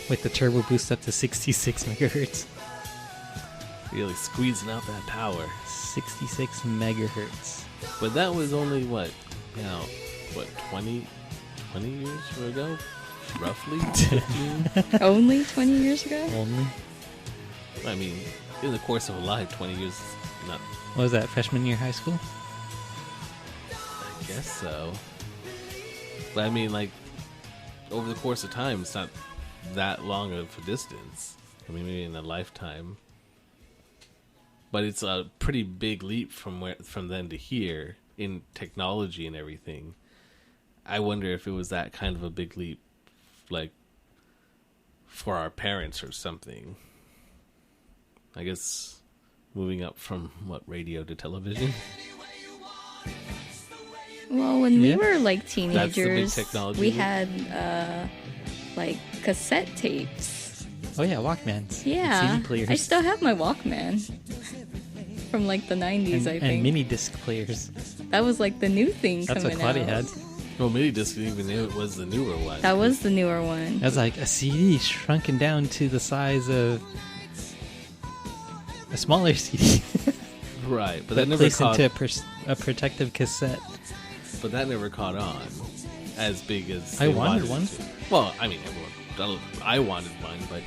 Speaker 3: with the turbo boost up to 66 megahertz.
Speaker 1: Really squeezing out that power.
Speaker 3: 66 megahertz.
Speaker 1: But that was only, 20 years ago? Roughly? 15?
Speaker 2: Only 20 years ago?
Speaker 3: Only.
Speaker 1: I mean, in the course of a life, 20 years is not...
Speaker 3: What was that, freshman year high school?
Speaker 1: I guess so. But I mean, like, over the course of time, it's not that long of a distance. I mean, maybe in a lifetime. But it's a pretty big leap from then to here in technology and everything. I wonder if it was that kind of a big leap, like, for our parents or something. I guess moving up from, radio to television?
Speaker 2: Well, when we were like
Speaker 1: That's the big
Speaker 2: teenagers,
Speaker 1: technology
Speaker 2: we
Speaker 1: leap?
Speaker 2: had like cassette tapes.
Speaker 3: Oh yeah, Walkmans.
Speaker 2: Yeah,
Speaker 3: CD players.
Speaker 2: I still have my Walkman from like the 90s,
Speaker 3: and,
Speaker 2: I think.
Speaker 3: and mini disc players.
Speaker 2: That was like the new thing
Speaker 3: That's what
Speaker 2: coming
Speaker 3: Claudia
Speaker 2: out.
Speaker 3: had.
Speaker 1: Well, mini disc even it was the newer one.
Speaker 2: That was the newer one.
Speaker 3: That's like a CD shrunken down to the size of a smaller CD.
Speaker 1: Right, but
Speaker 3: But
Speaker 1: that never
Speaker 3: placed
Speaker 1: caught.
Speaker 3: into a protective cassette.
Speaker 1: But that never caught on as big as
Speaker 3: I
Speaker 1: they
Speaker 3: wanted
Speaker 1: it
Speaker 3: one.
Speaker 1: to. Well, I mean, everyone. I wanted one, but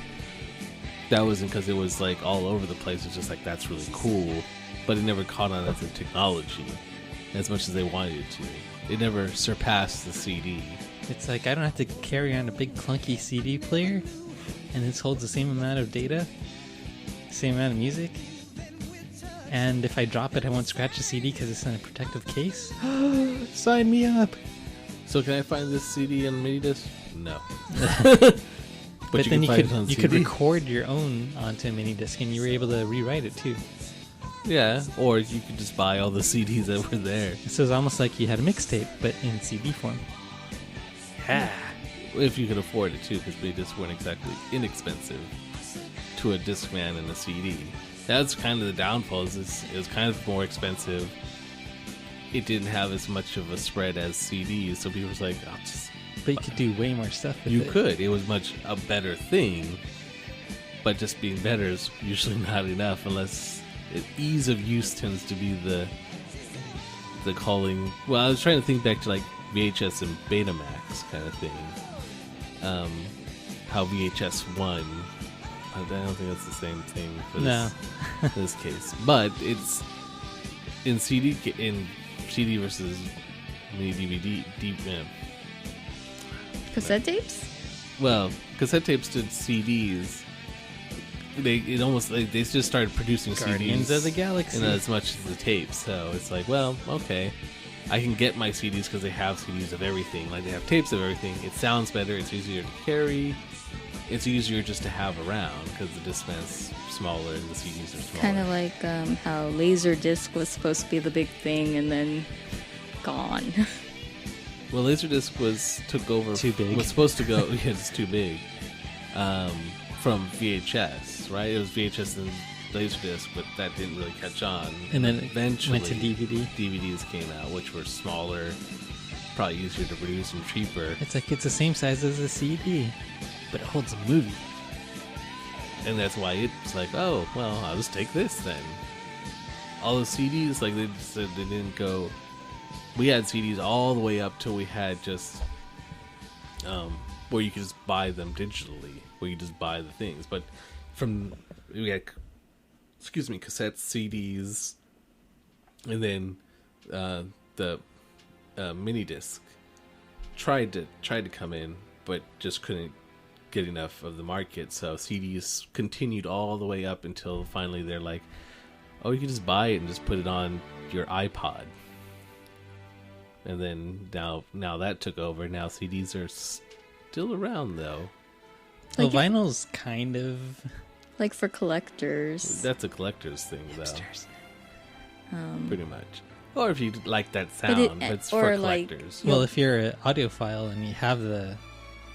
Speaker 1: that wasn't because it was like all over the place. It's just like that's really cool, but it never caught on as a technology as much as they wanted it to. It never surpassed the CD.
Speaker 3: It's like I don't have to carry on a big clunky CD player, and this holds the same amount of data, same amount of music. And if I drop it, I won't scratch the CD because it's in a protective case. Sign me up!
Speaker 1: So can I find this CD on mini disc? No.
Speaker 3: But then you
Speaker 1: can find it on
Speaker 3: could
Speaker 1: CD.
Speaker 3: record your own onto a mini disc, and you were able to rewrite it too.
Speaker 1: Yeah, or you could just buy all the CDs that were there.
Speaker 3: So it's almost like you had a mixtape, but in CD form.
Speaker 1: If you could afford it too, because they just weren't exactly inexpensive to a Discman and a CD. That's kind of the downfall. It was kind of more expensive. It didn't have as much of a spread as CDs, so people was like, "Oh, just."
Speaker 3: But you could do way more stuff with
Speaker 1: You
Speaker 3: it.
Speaker 1: could. It was much a better thing, but just being better is usually not enough unless ease of use tends to be the calling. Well, I was trying to think back to like VHS and Betamax kind of thing. How VHS won. I don't think that's the same thing for
Speaker 3: No.
Speaker 1: this case, but it's in CD versus mini DVD.
Speaker 2: Cassette tapes?
Speaker 1: Well, cassette tapes did CDs. They just started producing
Speaker 3: Guardians
Speaker 1: CDs
Speaker 3: of the Galaxy.
Speaker 1: as much as the tapes. So it's like, well, okay, I can get my CDs because they have CDs of everything. Like they have tapes of everything. It sounds better. It's easier to carry. It's easier just to have around because the Discman's smaller and the CDs are smaller.
Speaker 2: Kind of like how Laserdisc was supposed to be the big thing and then gone.
Speaker 1: Well, Laserdisc took over.
Speaker 3: Too big.
Speaker 1: Was supposed to go. Yeah, it's too big. From VHS, right? It was VHS and Laserdisc, but that didn't really catch on.
Speaker 3: And then
Speaker 1: eventually
Speaker 3: went to DVD.
Speaker 1: DVDs came out, which were smaller, probably easier to produce and cheaper.
Speaker 3: It's like it's the same size as a CD, but it holds a movie.
Speaker 1: And that's why it's like, oh, well, I'll just take this then. All the CDs, like they said, they didn't go. We had CDs all the way up till we had just where you could just buy them digitally, where you just buy the things. But we had, cassettes, CDs, and then the mini disc tried to come in, but just couldn't get enough of the market. So CDs continued all the way up until finally they're like, oh, you can just buy it and just put it on your iPod. And then now that took over. Now CDs are still around though.
Speaker 3: Well,
Speaker 2: Like
Speaker 3: vinyl's kind of
Speaker 2: Like for collectors.
Speaker 1: That's a collector's thing though,
Speaker 3: hipsters.
Speaker 1: pretty much. Or if you like that
Speaker 2: But
Speaker 1: sound, but it's for
Speaker 2: or like-
Speaker 1: collectors.
Speaker 3: Well, if you're an audiophile and you have the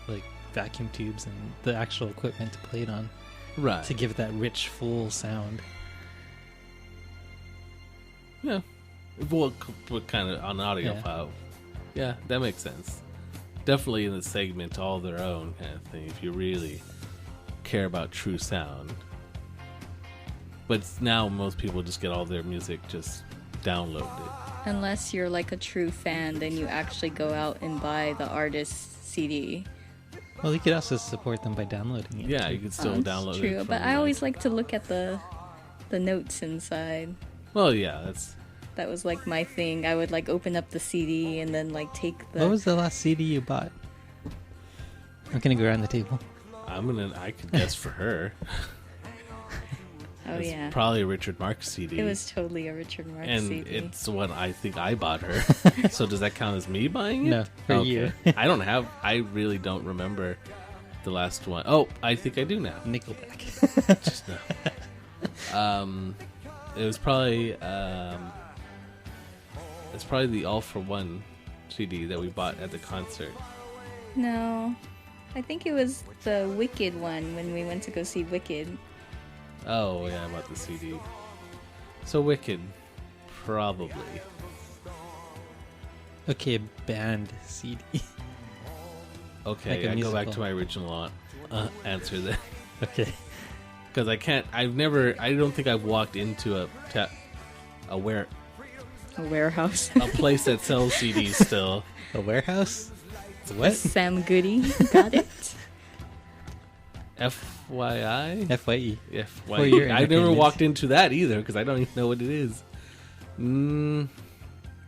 Speaker 3: like vacuum tubes and the actual equipment to play it on
Speaker 1: Right.
Speaker 3: to give it that rich, full sound.
Speaker 1: Yeah. Well, kind of on audio
Speaker 3: Yeah.
Speaker 1: file. Yeah, that makes sense. Definitely in the segment all their own kind of thing, if you really care about true sound. But now most people just get all their music just downloaded.
Speaker 2: Unless you're like a true fan, then you actually go out and buy the artist's CD.
Speaker 3: Well, you could also support them by downloading it.
Speaker 1: Yeah,
Speaker 3: too.
Speaker 1: you can still
Speaker 2: It's
Speaker 1: download
Speaker 2: true,
Speaker 1: it. From,
Speaker 2: but I always like to look at the notes inside.
Speaker 1: Well, yeah, that's...
Speaker 2: That was like my thing. I would like open up the CD and then like take the.
Speaker 3: What was the last CD you bought? I'm gonna go around the table.
Speaker 1: I could guess for her.
Speaker 2: Oh
Speaker 1: It's
Speaker 2: yeah,
Speaker 1: probably a Richard Marx CD.
Speaker 2: it was totally a Richard Marx
Speaker 1: and
Speaker 2: CD.
Speaker 1: it's the one I think I bought her. So does that count as me buying it?
Speaker 3: No, for you.
Speaker 1: I really don't remember the last one. Oh, I think I do now.
Speaker 3: Nickelback.
Speaker 1: Just now. It was probably it's probably the All for One CD that we bought at the concert.
Speaker 2: No, I think it was the Wicked one when we went to go see Wicked.
Speaker 1: Oh yeah, I bought the CD. So Wicked, probably.
Speaker 3: Okay, band CD.
Speaker 1: Okay,
Speaker 3: Like a
Speaker 1: I go back
Speaker 3: musical.
Speaker 1: to my original answer then.
Speaker 3: Okay.
Speaker 1: Because I don't think I've walked into a
Speaker 2: warehouse.
Speaker 1: a place that sells CDs still.
Speaker 3: A warehouse? What?
Speaker 2: Sam Goody. Got it?
Speaker 1: FYI?
Speaker 3: FYE. For
Speaker 1: FYE.
Speaker 3: your
Speaker 1: I never
Speaker 3: entertainment.
Speaker 1: walked into that either because I don't even know what it is.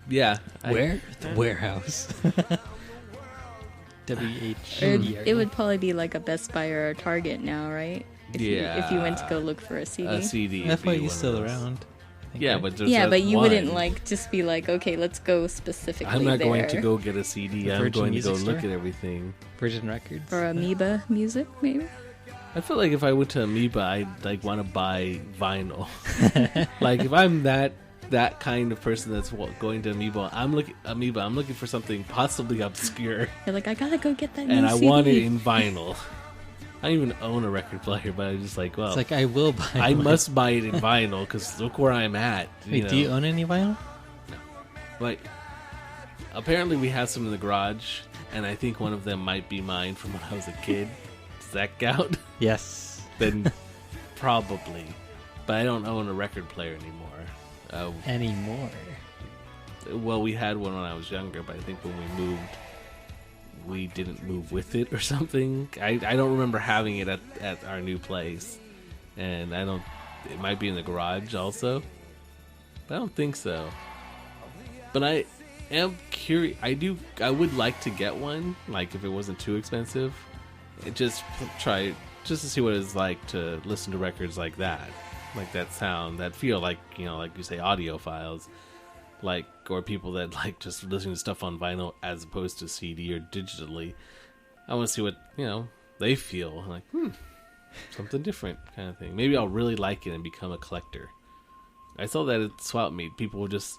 Speaker 1: Yeah.
Speaker 3: Where? The warehouse. WHHHHHAAAAAT.
Speaker 2: It would probably be like a Best Buy or a Target now, right? If you went to go look for a CD.
Speaker 1: A CD. would be
Speaker 3: FYE's
Speaker 1: one
Speaker 3: still
Speaker 1: of those.
Speaker 3: around. I think,
Speaker 1: Yeah,
Speaker 3: right?
Speaker 1: but there's
Speaker 2: Yeah,
Speaker 1: that
Speaker 2: but you
Speaker 1: one.
Speaker 2: wouldn't like just be like, okay, let's go specifically
Speaker 1: I'm not
Speaker 2: there.
Speaker 1: going to go get a CD.
Speaker 3: The
Speaker 1: I'm
Speaker 3: Virgin
Speaker 1: going to go
Speaker 3: Music
Speaker 1: look
Speaker 3: Store?
Speaker 1: at everything.
Speaker 3: Virgin Records.
Speaker 2: Or Amoeba Music, maybe.
Speaker 1: I feel like if I went to Amoeba, I'd like want to buy vinyl. Like if I'm that kind of person that's going to Amoeba, I'm looking for something possibly obscure,
Speaker 2: You're like, I gotta go get that
Speaker 1: and
Speaker 2: new
Speaker 1: I
Speaker 2: CD.
Speaker 1: want it in vinyl. I don't even own a record player, but I'm just like, well,
Speaker 3: It's like, I will buy
Speaker 1: I
Speaker 3: one.
Speaker 1: must buy it in vinyl because look where I'm at.
Speaker 3: Wait, do you own any vinyl?
Speaker 1: Like, apparently we have some in the garage, and I think one of them might be mine from when I was a kid. Does that count?
Speaker 3: Yes.
Speaker 1: Then probably. But I don't own a record player anymore.
Speaker 3: Anymore.
Speaker 1: Well, we had one when I was younger, but I think when we moved, we didn't move with it or something. I don't remember having it at our new place, and it might be in the garage also, but I don't think so. But I am curious. I would like to get one, like if it wasn't too expensive. Just to see what it's like to listen to records like that sound, that feel like, like you say, audio files, like, or people that like just listening to stuff on vinyl as opposed to CD or digitally. I want to see what they feel like. Something different kind of thing. Maybe I'll really like it and become a collector. I saw that at Swap Meet. People will just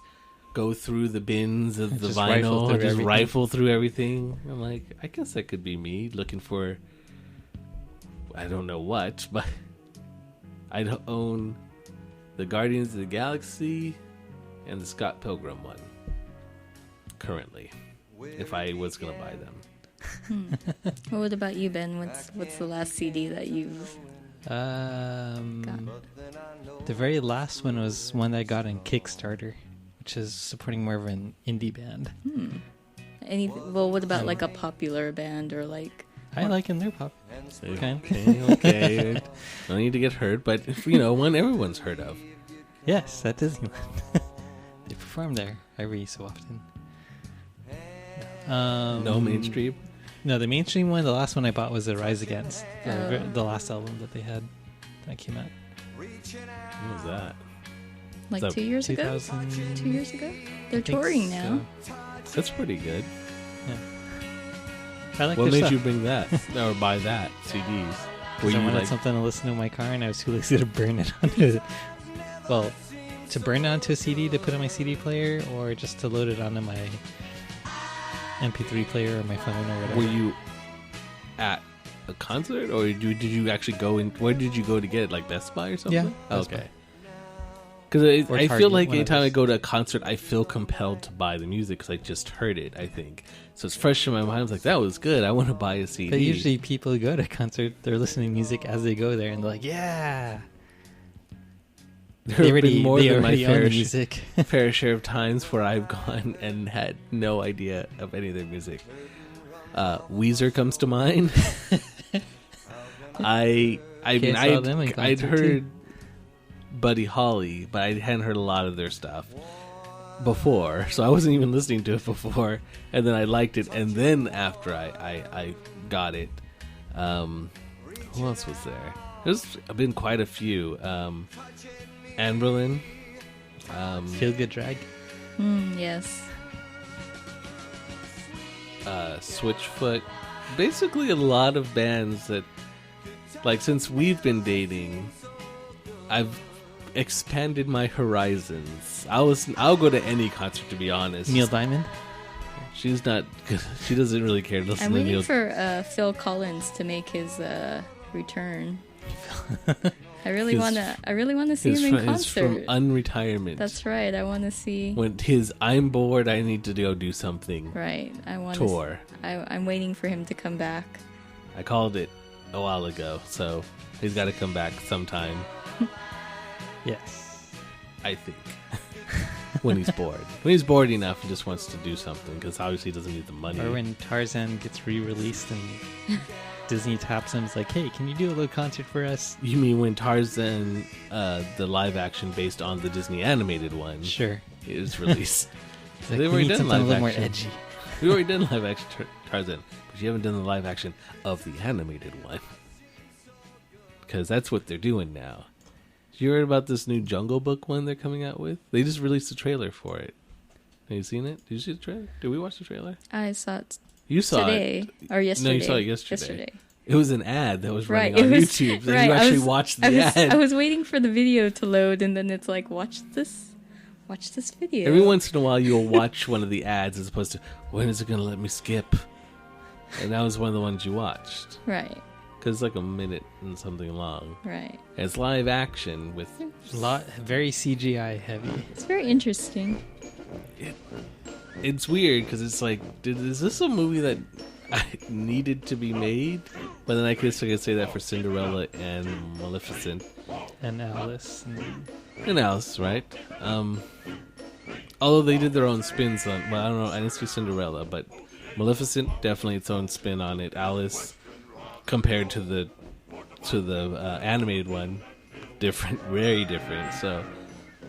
Speaker 1: go through the bins of the
Speaker 3: Just rifle
Speaker 1: vinyl
Speaker 3: through
Speaker 1: and just
Speaker 3: everything.
Speaker 1: rifle through everything. I'm like, I guess that could be me looking for, I don't know what, but I'd own the Guardians of the Galaxy and the Scott Pilgrim one currently, if I was going to buy them.
Speaker 2: Well, what about you, Ben? What's the last CD that you've got?
Speaker 3: The very last one was one that I got on Kickstarter, which is supporting more of an indie band.
Speaker 2: Well, what about like a popular band or like?
Speaker 3: I like them. They're pop. Okay.
Speaker 1: Okay. No need to get hurt, but one everyone's heard of.
Speaker 3: Yes, at Disneyland. They perform there every so often.
Speaker 1: No mainstream.
Speaker 3: No, the mainstream one, the last one I bought was the Rise Against,
Speaker 2: Oh.
Speaker 3: the last album that they had that came out.
Speaker 1: What was that?
Speaker 2: Like
Speaker 1: So,
Speaker 2: 2 years ago?
Speaker 3: 2000.
Speaker 2: 2 years ago? They're
Speaker 3: I think
Speaker 2: touring now.
Speaker 3: so.
Speaker 1: That's pretty good.
Speaker 3: I like
Speaker 1: What
Speaker 3: their
Speaker 1: made
Speaker 3: stuff.
Speaker 1: you bring that or buy that CDs?
Speaker 3: 'Cause I wanted something to listen to in my car, and I was too lazy to burn it onto it. Well, to burn it onto a CD to put on my CD player, or just to load it onto my MP3 player or my phone or whatever.
Speaker 1: Were you at a concert, or did you actually go in? Where did you go to get it? Like Best Buy or something?
Speaker 3: Yeah, Best
Speaker 1: Okay.
Speaker 3: Buy.
Speaker 1: Because
Speaker 3: Or
Speaker 1: I feel
Speaker 3: Target,
Speaker 1: like
Speaker 3: one of
Speaker 1: anytime I
Speaker 3: those.
Speaker 1: go to a concert, I feel compelled to buy the music because I just heard it. I think so. It's fresh in my mind. I was like, that was good. I want to buy a CD.
Speaker 3: But usually people go to a concert, they're listening to music as they go there, and they're like, yeah.
Speaker 1: there have been more
Speaker 3: they
Speaker 1: than my
Speaker 3: already own the
Speaker 1: fair
Speaker 3: music.
Speaker 1: fair share of times where I've gone and had no idea of any of their music. Weezer comes to mind. I
Speaker 3: Okay,
Speaker 1: mean,
Speaker 3: I saw them in
Speaker 1: I'd
Speaker 3: concert,
Speaker 1: heard
Speaker 3: too.
Speaker 1: Buddy Holly, but I hadn't heard a lot of their stuff before, so I wasn't even listening to it before. And then I liked it, and then after I got it, who else was there? There's been quite a few. Anberlin.
Speaker 3: Feel Good Drag.
Speaker 2: Yes.
Speaker 1: Switchfoot. Basically a lot of bands that, like, since we've been dating, I've expanded my horizons. I'll go to any concert, to be honest.
Speaker 3: Neil Diamond.
Speaker 1: She's not good. She doesn't really care to listen
Speaker 2: I'm
Speaker 1: to
Speaker 2: waiting
Speaker 1: Neil.
Speaker 2: for Phil Collins to make his return. I really want to see
Speaker 1: His
Speaker 2: him in
Speaker 1: friend is from
Speaker 2: concert.
Speaker 1: unretirement.
Speaker 2: That's right. I want to see.
Speaker 1: When his I'm bored, I need to go do something.
Speaker 2: Right. I want
Speaker 1: Tour.
Speaker 2: I'm waiting for him to come back.
Speaker 1: I called it a while ago, so he's got to come back sometime.
Speaker 3: Yes.
Speaker 1: I think. When he's bored. When he's bored enough, he just wants to do something because obviously he doesn't need the money.
Speaker 3: Or when Tarzan gets re-released and Disney taps him, it's like, hey, can you do a little concert for us?
Speaker 1: You mean when Tarzan, the live action based on the Disney animated one,
Speaker 3: Sure.
Speaker 1: is released?
Speaker 3: It's like,
Speaker 1: They've
Speaker 3: we
Speaker 1: already
Speaker 3: need
Speaker 1: done
Speaker 3: something a
Speaker 1: live
Speaker 3: little more
Speaker 1: action.
Speaker 3: edgy.
Speaker 1: We've already done live action Tarzan, but you haven't done the live action of the animated one. Because that's what they're doing now. Did you hear about this new Jungle Book one they're coming out with? They just released a trailer for it. Have you seen it? Did you see the trailer? Did we watch the trailer?
Speaker 2: I saw it
Speaker 1: You saw
Speaker 2: today
Speaker 1: it.
Speaker 2: or yesterday.
Speaker 1: No, you saw it yesterday. It was an ad that was running on YouTube. And you actually watched the ad.
Speaker 2: I was waiting for the video to load, and then it's like, watch this video.
Speaker 1: Every once in a while, you'll watch one of the ads as opposed to, when is it going to let me skip? And that was one of the ones you watched.
Speaker 2: Right.
Speaker 1: Because it's like a minute and something long.
Speaker 2: Right.
Speaker 1: And it's live action with...
Speaker 3: Very CGI heavy.
Speaker 2: It's very interesting.
Speaker 1: It's weird because it's like, is this a movie that needed to be made? But then I could say that for Cinderella and Maleficent.
Speaker 3: And Alice.
Speaker 1: And Alice, right? Although they did their own spins on... Well, I don't know. I didn't see Cinderella, but Maleficent, definitely its own spin on it. Alice... compared to the animated one, different, very different. So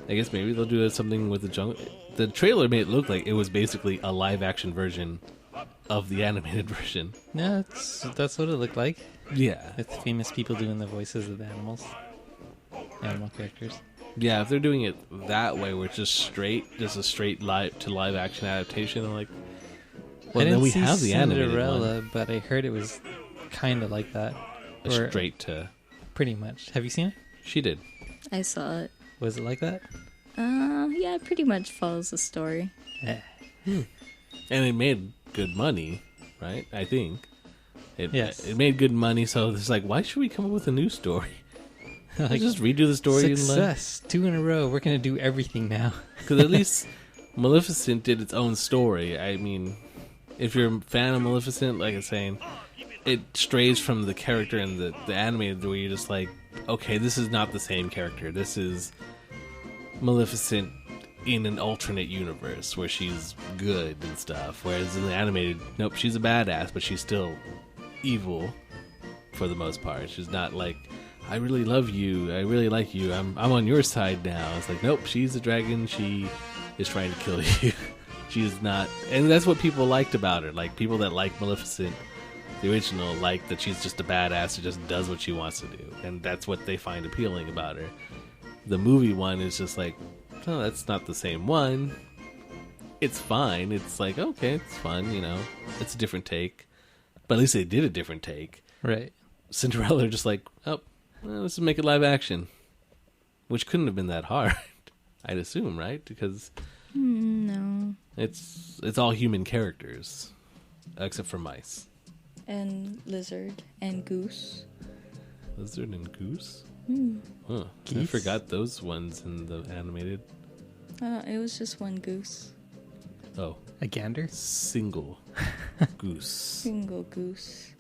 Speaker 1: I guess maybe they'll do something with the jungle. The trailer made it look like it was basically a live action version of the animated version.
Speaker 3: Yeah, that's what it looked like.
Speaker 1: Yeah,
Speaker 3: With famous people doing the voices of the animal characters.
Speaker 1: yeah. If they're doing it that way, where it's just a straight live action adaptation, I'm like, well,
Speaker 3: I
Speaker 1: then
Speaker 3: didn't
Speaker 1: we
Speaker 3: see
Speaker 1: have the animated
Speaker 3: Cinderella,
Speaker 1: one.
Speaker 3: but I heard it was kind of like that. Or
Speaker 1: Straight to.
Speaker 3: pretty much. Have you seen it?
Speaker 1: She did.
Speaker 2: I saw it.
Speaker 3: Was it like that?
Speaker 2: Yeah, it pretty much follows the story.
Speaker 3: Yeah.
Speaker 1: And it made good money, right? I think.
Speaker 3: Yes.
Speaker 1: It made good money, so it's like, why should we come up with a new story?
Speaker 3: Like,
Speaker 1: Let's just redo the story.
Speaker 3: Success. 2 in a row. We're going to do everything now.
Speaker 1: Because at least Maleficent did its own story. I mean, if you're a fan of Maleficent, like I was saying, it strays from the character in the animated where you're just like, okay, this is not the same character. This is Maleficent in an alternate universe where she's good and stuff. Whereas in the animated, nope, she's a badass, but she's still evil for the most part. She's not like, I really love you, I really like you, I'm on your side now. It's like, nope, she's a dragon, she is trying to kill you. She's not, and that's what people liked about her. Like, people that like Maleficent, the original, like that she's just a badass who just does what she wants to do, and that's what they find appealing about her. The movie one is just like, oh, that's not the same one. It's fine. It's like, okay, it's fun, you know. It's a different take. But at least they did a different take.
Speaker 3: Right.
Speaker 1: Cinderella just like, oh, well, let's just make it live action. Which couldn't have been that hard, I'd assume, right? Because
Speaker 2: No.
Speaker 1: it's all human characters, except for mice.
Speaker 2: And lizard and goose.
Speaker 1: Lizard and goose?
Speaker 2: Hmm.
Speaker 1: Huh. I
Speaker 3: Geese?
Speaker 1: forgot those ones in the animated.
Speaker 2: It was just one goose.
Speaker 1: Oh,
Speaker 3: A gander?
Speaker 1: single goose.
Speaker 2: Single goose.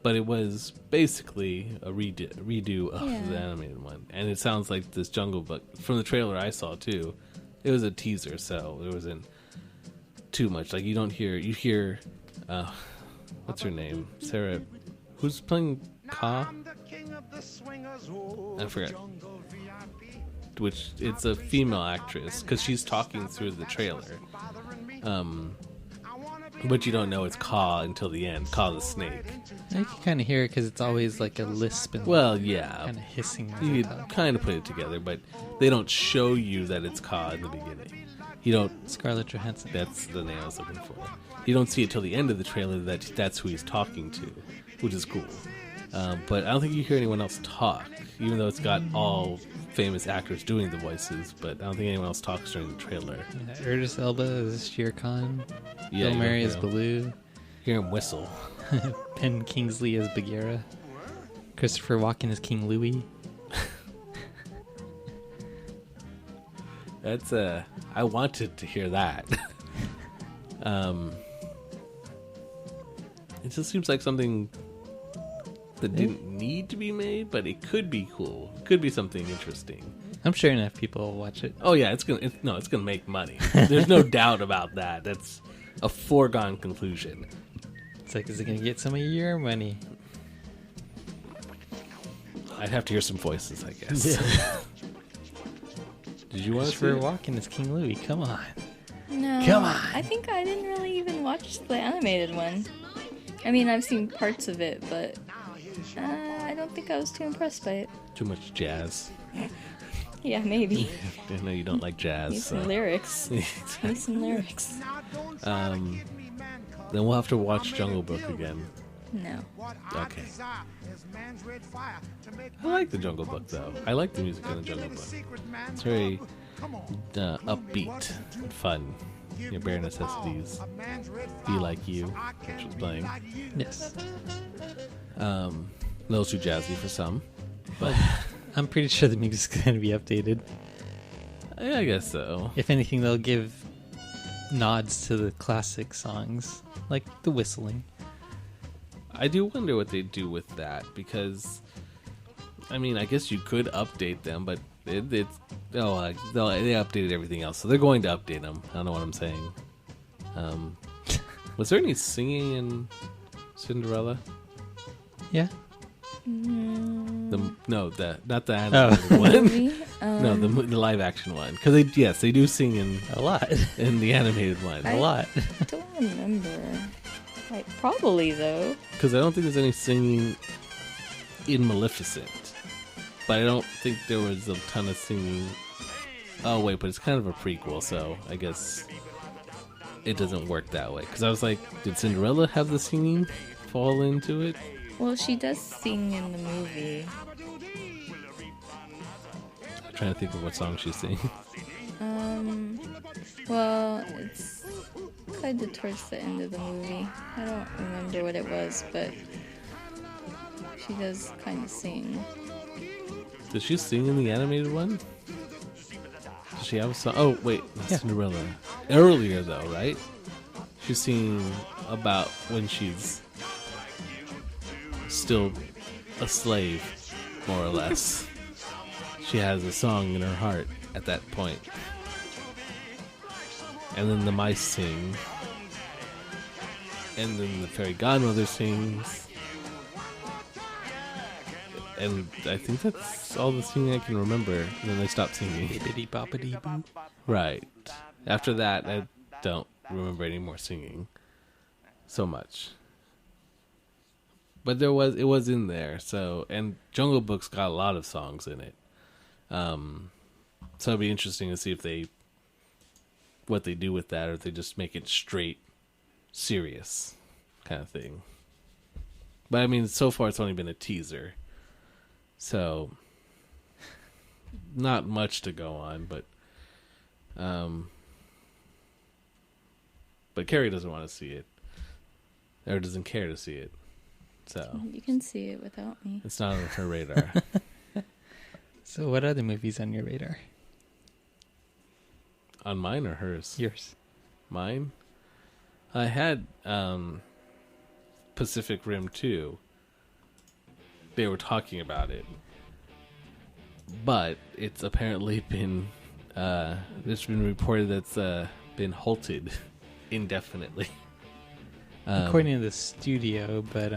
Speaker 1: But it was basically a redo of
Speaker 2: Yeah.
Speaker 1: the animated one. And it sounds like this Jungle Book, from the trailer I saw too, it was a teaser, so it wasn't too much. Like, you hear, what's her name? Sarah, who's playing Ka? I forgot. Which, it's a female actress, because she's talking through the trailer. But you don't know it's Ka until the end. Ka the snake.
Speaker 3: You can kind of hear it because it's always like a lisp and
Speaker 1: Well, yeah.
Speaker 3: kind of hissing. as
Speaker 1: You
Speaker 3: it talks.
Speaker 1: kind of put it together, but they don't show you that it's Ka in the beginning. You don't.
Speaker 3: Scarlett Johansson.
Speaker 1: That's the name I was looking for. You don't see it till the end of the trailer that that's who he's talking to, which is cool. But I don't think you hear anyone else talk, even though it's got all famous actors doing the voices. But I don't think anyone else talks during the trailer.
Speaker 3: Yeah, Idris Elba is Shere Khan.
Speaker 1: Yeah,
Speaker 3: Bill
Speaker 1: you
Speaker 3: Murray
Speaker 1: don't
Speaker 3: is
Speaker 1: hear
Speaker 3: Baloo.
Speaker 1: Hear him whistle.
Speaker 3: Ben Kingsley as Bagheera. Christopher Walken as King Louis.
Speaker 1: That's I wanted to hear that. It just seems like something that didn't need to be made, but it could be cool. It could be something interesting.
Speaker 3: I'm sure enough people will watch it.
Speaker 1: Oh yeah, it's gonna make money. There's no doubt about that. That's a foregone conclusion.
Speaker 3: It's like, is it gonna get some of your money?
Speaker 1: I'd have to hear some voices, I guess. Did you want to
Speaker 3: Just
Speaker 1: see
Speaker 3: for
Speaker 1: it?
Speaker 3: walking as King Louis? Come on.
Speaker 2: No.
Speaker 3: Come on.
Speaker 2: I think I didn't really even watch the animated one. I mean, I've seen parts of it, but I don't think I was too impressed by it.
Speaker 1: Too much jazz.
Speaker 2: Yeah, maybe.
Speaker 1: I know you don't like jazz.
Speaker 2: Need some
Speaker 1: So.
Speaker 2: lyrics. Need some lyrics.
Speaker 1: Then we'll have to watch Jungle Book again.
Speaker 2: No.
Speaker 1: Okay. I like the Jungle Book though. I like the music in the Jungle Book. It's very upbeat and fun. Your bare necessities. Be like you, which was playing.
Speaker 3: Yes.
Speaker 1: A little too jazzy for some, but
Speaker 3: I'm pretty sure the music's going to be updated.
Speaker 1: yeah, I guess so.
Speaker 3: If anything, they'll give nods to the classic songs, like the whistling.
Speaker 1: I do wonder what they do with that because, I mean, I guess you could update them, but they updated everything else, so they're going to update them. I don't know what I'm saying. Was there any singing in Cinderella?
Speaker 3: Yeah.
Speaker 1: Not the animated one.
Speaker 2: Movie?
Speaker 1: No, the live action one. Because they do sing in
Speaker 3: A lot.
Speaker 1: in the animated one.
Speaker 3: A lot.
Speaker 2: I don't remember. Like, probably, though.
Speaker 1: Because I don't think there's any singing in Maleficent. But I don't think there was a ton of singing. Oh, wait, but it's kind of a prequel, so I guess it doesn't work that way. Because I was like, did Cinderella have the singing fall into it?
Speaker 2: Well, she does sing in the movie.
Speaker 1: I'm trying to think of what song she sings.
Speaker 2: Well, it's kind of towards the end of the movie. I don't remember what it was, but she does kind of sing.
Speaker 1: Did she sing in the animated one? Does she have a song? Oh, wait, that's
Speaker 3: Yeah.
Speaker 1: Cinderella. Earlier, though, right? She's singing about when she's still a slave, more or less. She has a song in her heart at that point. And then the mice sing. And then the fairy godmother sings. And I think that's all the singing I can remember. And then they stop singing.
Speaker 3: Bippity boppity boo.
Speaker 1: Right. After that, I don't remember any more singing so much. But it was in there. So, and Jungle Book's got a lot of songs in it. So it'd be interesting to see what they do with that, or if they just make it straight serious kind of thing. But I mean, so far it's only been a teaser. So, not much to go on, but Carrie doesn't want to see it, or doesn't care to see it, so
Speaker 2: You can see it without me.
Speaker 1: it's not on her radar.
Speaker 3: So what other movies on your radar?
Speaker 1: On mine or hers?
Speaker 3: Yours.
Speaker 1: Mine? I had Pacific Rim 2. They were talking about it, but it's apparently been it's been reported that's been halted indefinitely.
Speaker 3: According to the studio, but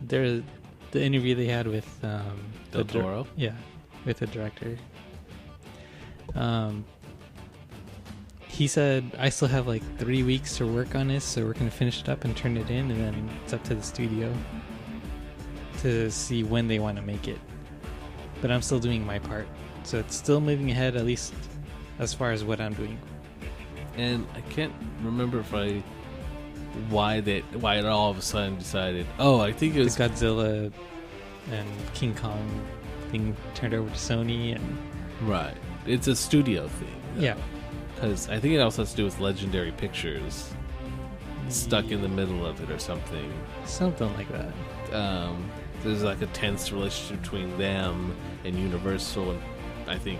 Speaker 3: the interview they had with
Speaker 1: Del Toro?
Speaker 3: with the director. He said, I still have like 3 weeks to work on this, so we're going to finish it up and turn it in, and then it's up to the studio to see when they want to make it. But I'm still doing my part, so it's still moving ahead, at least as far as what I'm doing.
Speaker 1: And I can't remember why it all of a sudden decided. Oh, I think it was
Speaker 3: The Godzilla and King Kong being turned over to Sony, and
Speaker 1: right. It's a studio thing.
Speaker 3: yeah.
Speaker 1: Because I think it also has to do with Legendary Pictures stuck in the middle of it or something.
Speaker 3: Something like that.
Speaker 1: There's like a tense relationship between them and Universal, and I think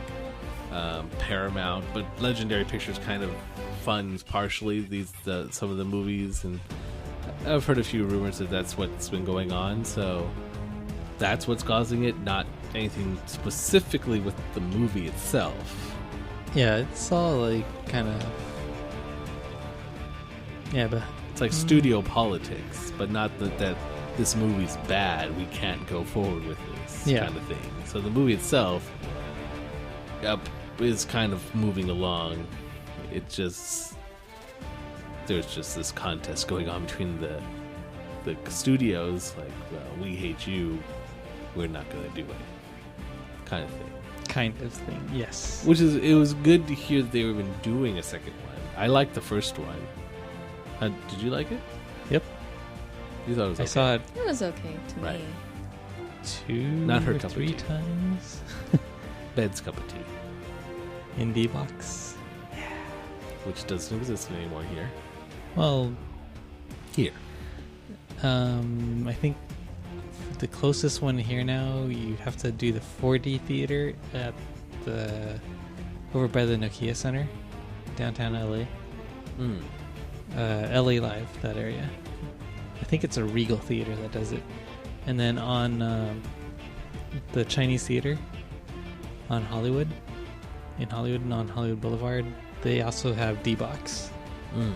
Speaker 1: Paramount, but Legendary Pictures kind of funds partially some of the movies, and I've heard a few rumors that that's what's been going on, so that's what's causing it, not anything specifically with the movie itself.
Speaker 3: Yeah, it's all like kind of... Yeah, but...
Speaker 1: It's like studio politics, but not that this movie's bad, we can't go forward with this kind of thing. So the movie itself is kind of moving along. It just... There's just this contest going on between the studios, like, well, we hate you, we're not going to do it, kind of thing.
Speaker 3: Yes.
Speaker 1: It was good to hear that they were even doing a second one. I liked the first one. Did you like it?
Speaker 3: Yep.
Speaker 1: You thought it was okay?
Speaker 3: I saw it.
Speaker 2: It was okay to me.
Speaker 3: 2
Speaker 1: Not her
Speaker 3: or
Speaker 1: cup of
Speaker 3: 3
Speaker 1: tea.
Speaker 3: times.
Speaker 1: Bed's cup of tea,
Speaker 3: In D-Box.
Speaker 1: which doesn't exist anymore here.
Speaker 3: Well,
Speaker 1: Here.
Speaker 3: I think the closest one here now, you have to do the 4D theater at over by the Nokia Center, downtown LA. LA Live, that area. I think it's a Regal Theater that does it. And then on the Chinese Theater on Hollywood, and on Hollywood Boulevard, they also have D-Box.
Speaker 1: D-Box.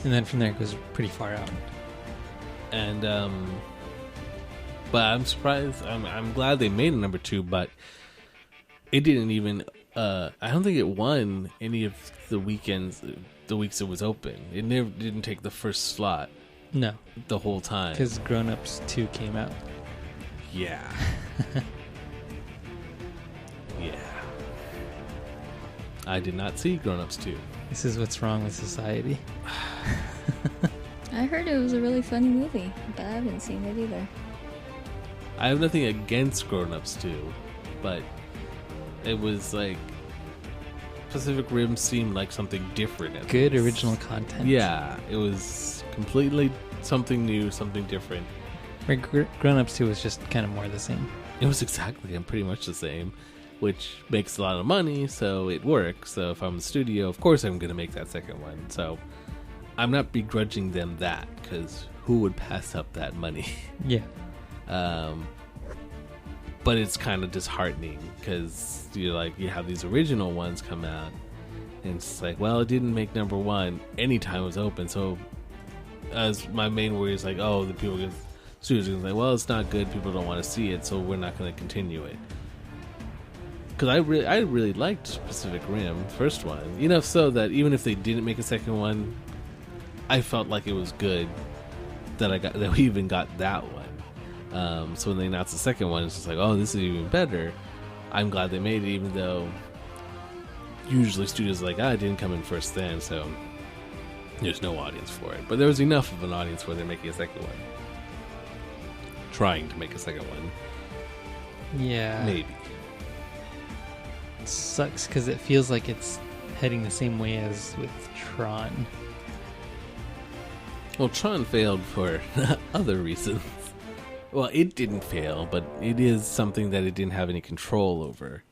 Speaker 3: And then from there it goes pretty far out.
Speaker 1: And but I'm surprised. I'm glad they made a number 2, but it didn't even. I don't think it won any of the weekends, the weeks it was open. It never didn't take the first slot.
Speaker 3: No,
Speaker 1: the whole time
Speaker 3: because Grown Ups 2 came out.
Speaker 1: Yeah. Yeah. I did not see Grown Ups 2.
Speaker 3: This is what's wrong with society.
Speaker 2: I heard it was a really funny movie, but I haven't seen it either.
Speaker 1: I have nothing against Grown Ups 2, but it was like Pacific Rim seemed like something different.
Speaker 3: Good original content.
Speaker 1: Yeah, it was completely something new, something different.
Speaker 3: Where Grown Ups 2 was just kind of more the same.
Speaker 1: It was exactly and pretty much the same, which makes a lot of money, so it works. So if I'm the studio, of course I'm going to make that second one. So I'm not begrudging them that, because who would pass up that money?
Speaker 3: Yeah.
Speaker 1: But it's kind of disheartening, because you have these original ones come out, and it's like, well, it didn't make number 1 anytime it was open. So as my main worry is like, oh, the studios are going to say, well, it's not good, people don't want to see it, so we're not going to continue it. Because I really liked Pacific Rim, first one, enough so that even if they didn't make a second one, I felt like it was good that we even got that one. So when they announced the second one, it's just like, oh, this is even better. I'm glad they made it, even though usually studios are like, it didn't come in first then, so there's no audience for it. But there was enough of an audience where they're making a second one. Trying to make a second one.
Speaker 3: Yeah.
Speaker 1: Maybe.
Speaker 3: It sucks because it feels like it's heading the same way as with Tron.
Speaker 1: Well, Tron failed for other reasons. Well, it didn't fail, but it is something that it didn't have any control over.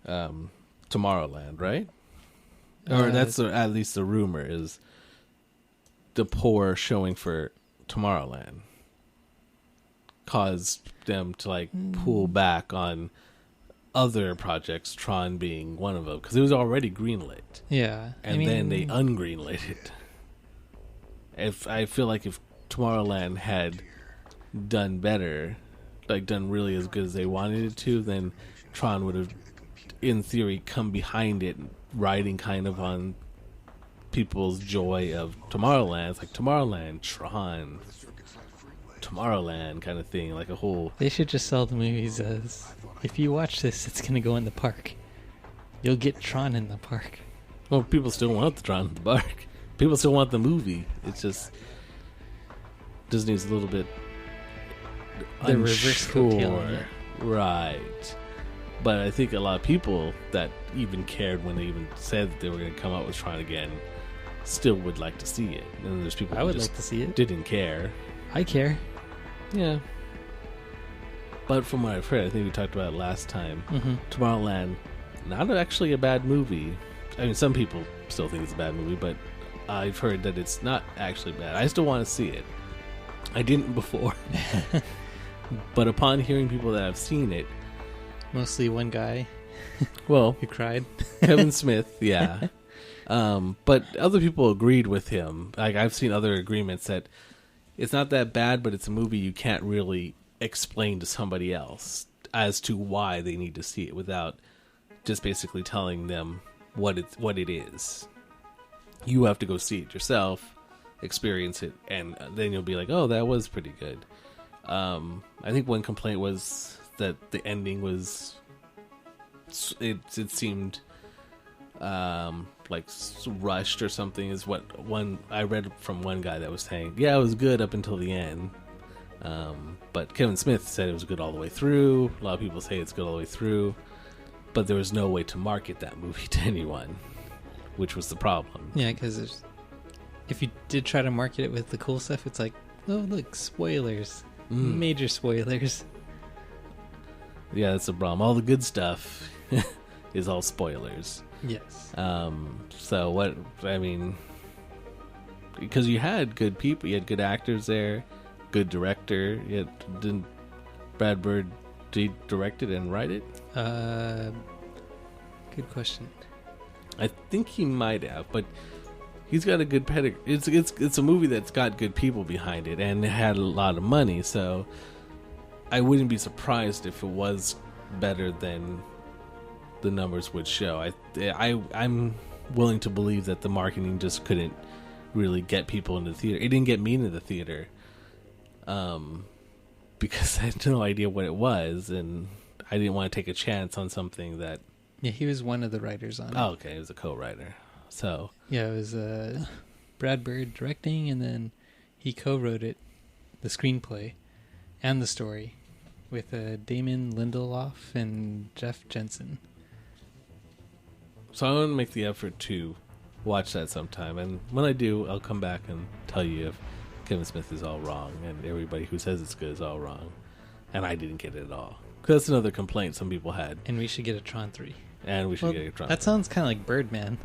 Speaker 1: Tomorrowland, right? Or that's at least the rumor is the poor showing for Tomorrowland caused them to pull back on other projects, Tron being one of them, because it was already greenlit.
Speaker 3: Yeah.
Speaker 1: And then they ungreenlit it. I feel like if Tomorrowland had done better, done really as good as they wanted it to, then Tron would have, in theory, come behind it, riding kind of on people's joy of Tomorrowland. It's like Tomorrowland, Tron, Tomorrowland kind of thing, like a whole...
Speaker 3: They should just sell the movies as, if you watch this, it's going to go in the park. You'll get Tron in the park.
Speaker 1: Well, people still want the Tron in the park. People still want the movie. It's just Disney's a little bit
Speaker 3: the reverse coattail,
Speaker 1: right? But I think a lot of people that even cared when they even said that they were going to come out with Tron again still would like to see it. And there's people
Speaker 3: I
Speaker 1: who
Speaker 3: would
Speaker 1: just
Speaker 3: like to see it.
Speaker 1: Didn't care.
Speaker 3: I care.
Speaker 1: Yeah. But from what I've heard, I think we talked about it last time,
Speaker 3: Mm-hmm.
Speaker 1: Tomorrowland, not actually a bad movie. I mean, some people still think it's a bad movie, but I've heard that it's not actually bad. I still want to see it. I didn't before. But upon hearing people that have seen it,
Speaker 3: Mostly one guy
Speaker 1: well,
Speaker 3: who cried.
Speaker 1: Kevin Smith, yeah. But other people agreed with him. Like, I've seen other agreements that it's not that bad, but it's a movie you can't really explain to somebody else as to why they need to see it without just basically telling them what it is. You have to go see it yourself, experience it, and then you'll be like, oh, that was pretty good. I think one complaint was that the ending was it seemed like rushed or something, is what one I read from one guy that was saying. Yeah, it was good up until the end, but Kevin Smith said it was good all the way through. A lot of people say it's good all the way through, but there was no way to market that movie to anyone, which was the problem.
Speaker 3: Yeah, because if you did try to market it with the cool stuff, it's like, oh, look, spoilers. Major spoilers.
Speaker 1: Yeah, that's the problem. All the good stuff is all spoilers.
Speaker 3: Yes.
Speaker 1: So what, I mean, because you had good people, you had good actors there, good director. Didn't Brad Bird direct it and write it?
Speaker 3: Good question.
Speaker 1: I think he might have, but he's got a good pedigree. It's a movie that's got good people behind it and it had a lot of money, so I wouldn't be surprised if it was better than the numbers would show. I'm willing to believe that the marketing just couldn't really get people into the theater. It didn't get me into the theater because I had no idea what it was, and I didn't want to take a chance on something that...
Speaker 3: Yeah, he was one of the writers on it.
Speaker 1: Oh, okay, he was a co-writer. So
Speaker 3: yeah, it was Brad Bird directing, and then he co-wrote it, the screenplay, and the story, with Damon Lindelof and Jeff Jensen.
Speaker 1: So I want to make the effort to watch that sometime, and when I do, I'll come back and tell you if Kevin Smith is all wrong, and everybody who says it's good is all wrong, and I didn't get it at all. Because that's another complaint some people had.
Speaker 3: And we should get a Tron 3.
Speaker 1: And we should get a Tron 3.
Speaker 3: That sounds kind of like Birdman.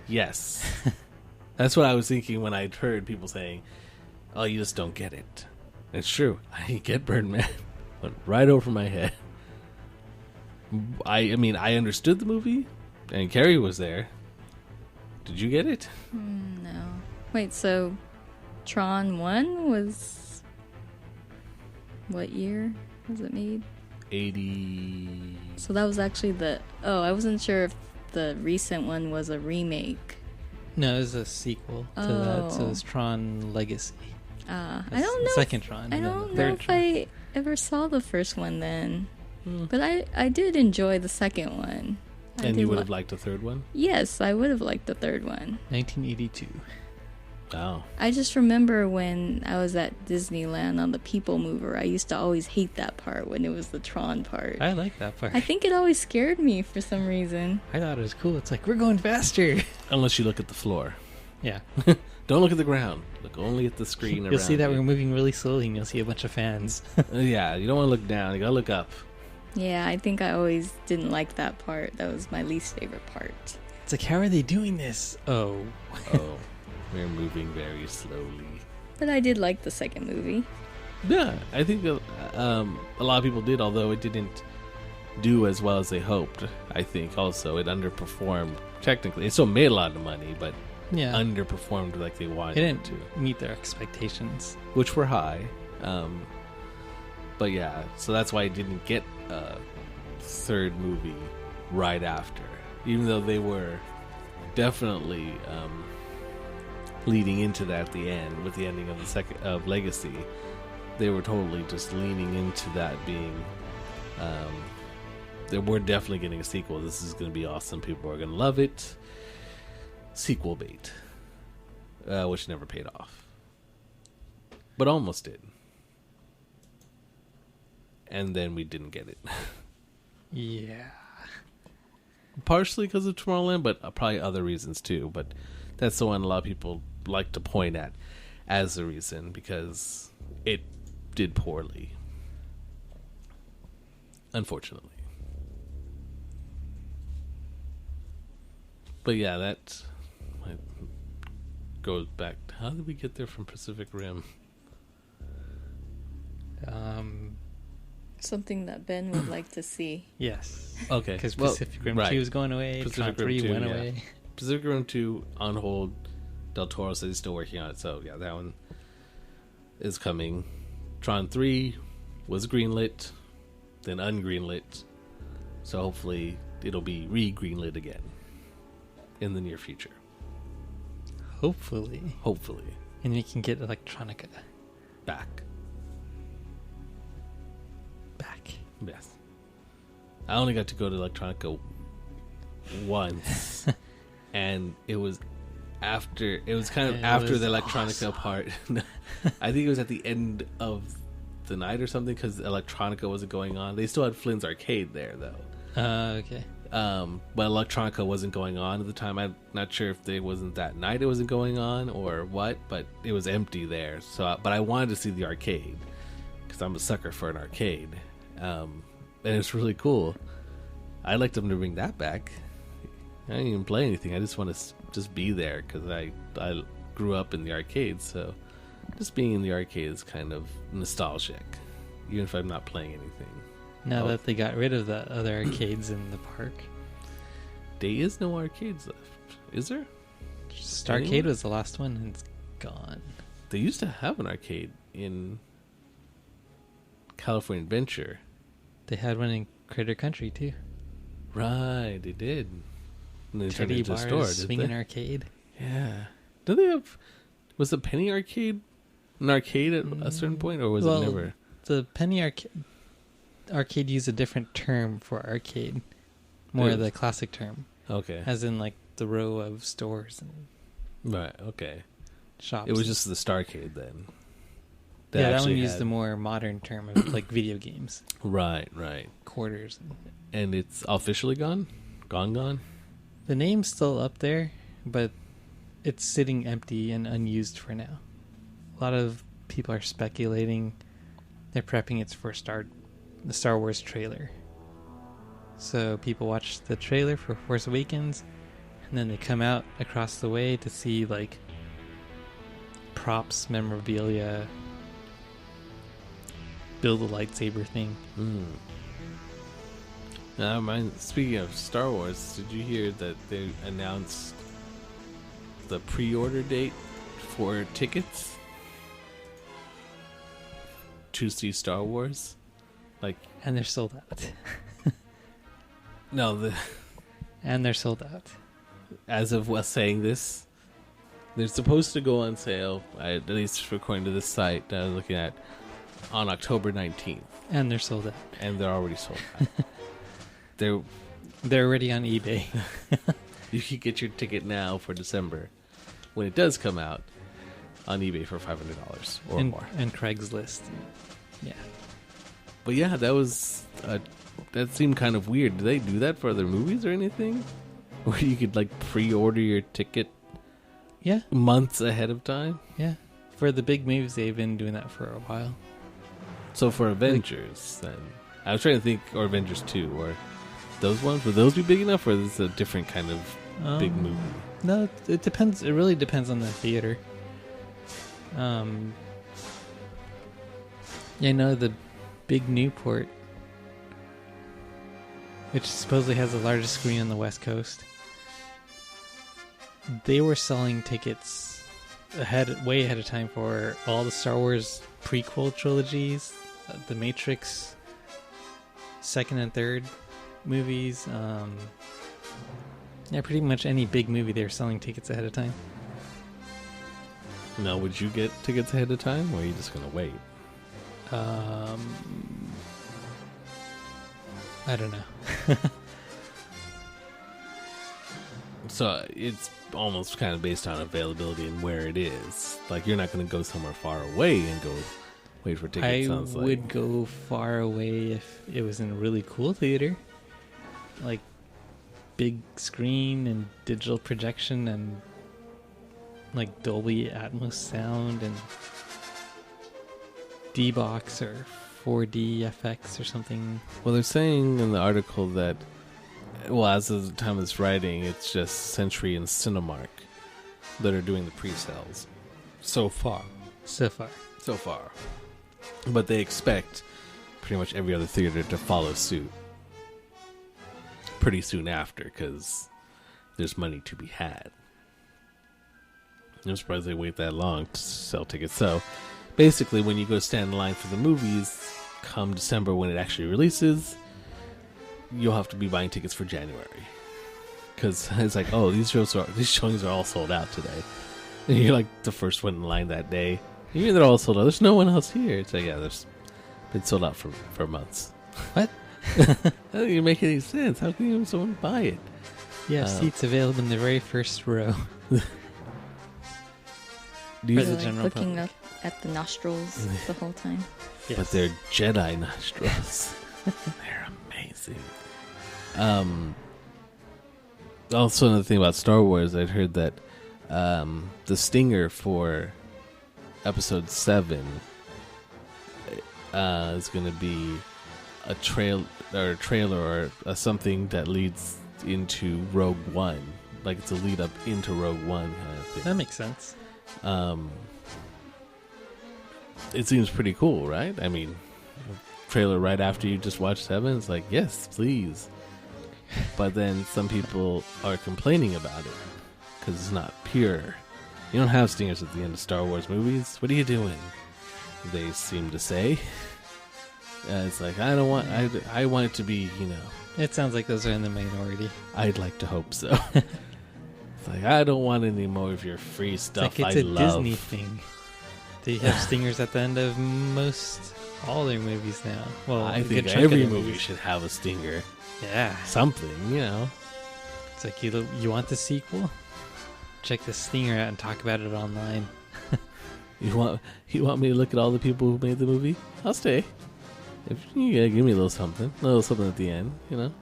Speaker 1: Yes. That's what I was thinking when I heard people saying, oh, you just don't get it. And it's true. I get Birdman. Went right over my head. I mean, I understood the movie, and Carrie was there. Did you get it?
Speaker 2: No. Wait, so Tron 1 was... What year was it made?
Speaker 1: 80...
Speaker 2: So that was actually the... Oh, I wasn't sure if the recent one was a remake.
Speaker 3: No, it was a sequel to that. So it was Tron Legacy.
Speaker 2: I don't know.
Speaker 3: Second Tron.
Speaker 2: I don't know if I ever saw the first one then. But I did enjoy the second one.
Speaker 1: And you would have liked the third one?
Speaker 2: Yes, I would have liked the third one.
Speaker 3: 1982.
Speaker 1: Oh.
Speaker 2: I just remember when I was at Disneyland on the People Mover, I used to always hate that part when it was the Tron part.
Speaker 3: I like that part.
Speaker 2: I think it always scared me for some reason.
Speaker 3: I thought it was cool. It's like, we're going faster.
Speaker 1: Unless you look at the floor.
Speaker 3: Yeah.
Speaker 1: Don't look at the ground. Look only at the screen around
Speaker 3: You'll see that
Speaker 1: you.
Speaker 3: we're moving really slowly, and you'll see a bunch of fans.
Speaker 1: Yeah, you don't want to look down. You gotta look up.
Speaker 2: Yeah, I think I always didn't like that part. That was my least favorite part.
Speaker 3: It's like, how are they doing this? Oh.
Speaker 1: Oh, we're moving very slowly.
Speaker 2: But I did like the second movie.
Speaker 1: Yeah, I think a lot of people did, although it didn't do as well as they hoped. I think also it underperformed technically. It still made a lot of money, but
Speaker 3: Yeah.
Speaker 1: underperformed like they wanted
Speaker 3: It
Speaker 1: it
Speaker 3: didn't
Speaker 1: to,
Speaker 3: meet their expectations.
Speaker 1: which were high. But yeah, so that's why it didn't get a third movie right after, even though they were definitely leading into that at the end with the ending of the second of Legacy. They were totally just leaning into that being that we're definitely getting a sequel. This is going to be awesome. People are going to love it. Sequel bait, which never paid off, but almost did. And then we didn't get it.
Speaker 3: Yeah.
Speaker 1: Partially because of Tomorrowland, but probably other reasons too. But that's the one a lot of people like to point at as the reason, because it did poorly. unfortunately. But yeah, that goes back. How did we get there from Pacific Rim?
Speaker 2: Something that Ben would like to see.
Speaker 3: Yes.
Speaker 1: Okay.
Speaker 3: Because Pacific Rim 2 is going away.
Speaker 1: Pacific
Speaker 3: Tron
Speaker 1: Rim
Speaker 3: 3
Speaker 1: 2,
Speaker 3: went
Speaker 1: yeah.
Speaker 3: away.
Speaker 1: Pacific Rim 2 on hold. Del Toro says he's still working on it. So yeah, that one is coming. Tron 3 was greenlit, then ungreenlit. So hopefully it'll be re-greenlit again in the near future.
Speaker 3: Hopefully. And we can get Electronica
Speaker 1: Back.
Speaker 3: back.
Speaker 1: Yes. I only got to go to Electronica once. And it was after the Electronica part. I think it was at the end of the night or something, because Electronica wasn't going on. They still had Flynn's Arcade there, though.
Speaker 3: Okay.
Speaker 1: But Electronica wasn't going on at the time. I'm not sure if it wasn't that night it wasn't going on or what, but it was empty there. So, but I wanted to see the arcade because I'm a sucker for an arcade, and it's really cool. I'd like them to bring that back. I didn't even play anything. I just want to just be there because I grew up in the arcade, so just being in the arcade is kind of nostalgic, even if I'm not playing anything.
Speaker 3: Now that they got rid of the other arcades in the park.
Speaker 1: There is no arcades left, is there?
Speaker 3: Starcade was the last one and it's gone.
Speaker 1: They used to have an arcade in California Adventure.
Speaker 3: They had one in Critter Country too.
Speaker 1: Right, they did. And they turned it
Speaker 3: Teddy
Speaker 1: into a
Speaker 3: bars,
Speaker 1: store,
Speaker 3: swinging arcade.
Speaker 1: Yeah. Did they have... Was the Penny Arcade an arcade at a certain point, or was it never?
Speaker 3: The Penny Arcade used a different term for arcade. More of the classic term.
Speaker 1: Okay.
Speaker 3: As in, like, the row of stores and
Speaker 1: Right, okay.
Speaker 3: shops.
Speaker 1: It was just the Starcade then.
Speaker 3: That one used the more modern term of, like, video games.
Speaker 1: Right.
Speaker 3: Quarters.
Speaker 1: And it's officially gone? Gone?
Speaker 3: The name's still up there, but it's sitting empty and unused for now. A lot of people are speculating they're prepping it for the Star Wars trailer. So people watch the trailer for Force Awakens, and then they come out across the way to see, like, props, memorabilia, build a lightsaber thing.
Speaker 1: Speaking of Star Wars, did you hear that they announced the pre-order date for tickets to see Star Wars?
Speaker 3: And they're sold out.
Speaker 1: No,
Speaker 3: And they're sold out.
Speaker 1: as of us saying this, they're supposed to go on sale, at least according to this site that I was looking at, on October 19th.
Speaker 3: And they're sold out.
Speaker 1: And they're already sold out.
Speaker 3: They're already on eBay.
Speaker 1: You can get your ticket now for December when it does come out on eBay for $500 or more.
Speaker 3: And Craigslist. Yeah.
Speaker 1: But yeah, that seemed kind of weird. Do they do that for other movies or anything? Where you could, like, pre-order your ticket months ahead of time?
Speaker 3: Yeah. For the big movies, they've been doing that for a while.
Speaker 1: So for Avengers, then. I was trying to think, or Avengers 2, or those ones, would those be big enough, or is this a different kind of big movie?
Speaker 3: No, it depends. It really depends on the theater. Yeah, no, the big Newport, which supposedly has the largest screen on the West Coast, they were selling tickets way ahead of time for all the Star Wars prequel trilogies, the Matrix second and third movies. Yeah, pretty much any big movie they were selling tickets ahead of time.
Speaker 1: Now, would you get tickets ahead of time, or are you just going to wait?
Speaker 3: I don't know.
Speaker 1: So it's almost kind of based on availability and where it is. Like, you're not going to go somewhere far away and go wait for tickets.
Speaker 3: I would go far away if it was in a really cool theater, like big screen and digital projection and like Dolby Atmos sound and D-Box or 4D FX or something.
Speaker 1: Well, they're saying in the article that, well, as of the time of this writing, it's just Century and Cinemark that are doing the pre-sales so far.
Speaker 3: So far.
Speaker 1: But they expect pretty much every other theater to follow suit pretty soon after, because there's money to be had. I'm surprised they wait that long to sell tickets. So basically, when you go stand in line for the movies come December when it actually releases, you'll have to be buying tickets for January, because it's like, oh, these showings are all sold out today, and you're like the first one in line that day. Even they're all sold out. There's no one else here. It's like, yeah, there's been sold out for months.
Speaker 3: What?
Speaker 1: That doesn't make any sense. How can you someone buy it?
Speaker 3: Yeah, seats available in the very first row.
Speaker 2: They're like looking up at the nostrils the whole time.
Speaker 3: Yes.
Speaker 1: But they're Jedi nostrils. They're amazing. Also, another thing about Star Wars, I'd heard that the stinger for Episode 7 is going to be a trailer or something that leads into Rogue One. Like, it's a lead up into Rogue One kind of thing.
Speaker 3: That makes sense.
Speaker 1: It seems pretty cool, right? I mean, trailer right after you just watched 7, it's like, yes, please. But then some people are complaining about it because it's not pure. You don't have stingers at the end of Star Wars movies. What are you doing? They seem to say. It's like, I want it to be,
Speaker 3: It sounds like those are in the minority.
Speaker 1: I'd like to hope so. It's like, I don't want any more of your free stuff.
Speaker 3: It's a Disney thing. They have stingers at the end of all their movies now. Well,
Speaker 1: I think every movie should have a stinger.
Speaker 3: Yeah.
Speaker 1: Something,
Speaker 3: It's like, you want the sequel? Check the stinger out and talk about it online.
Speaker 1: You want me to look at all the people who made the movie? I'll stay. If you give me a little something at the end, It doesn't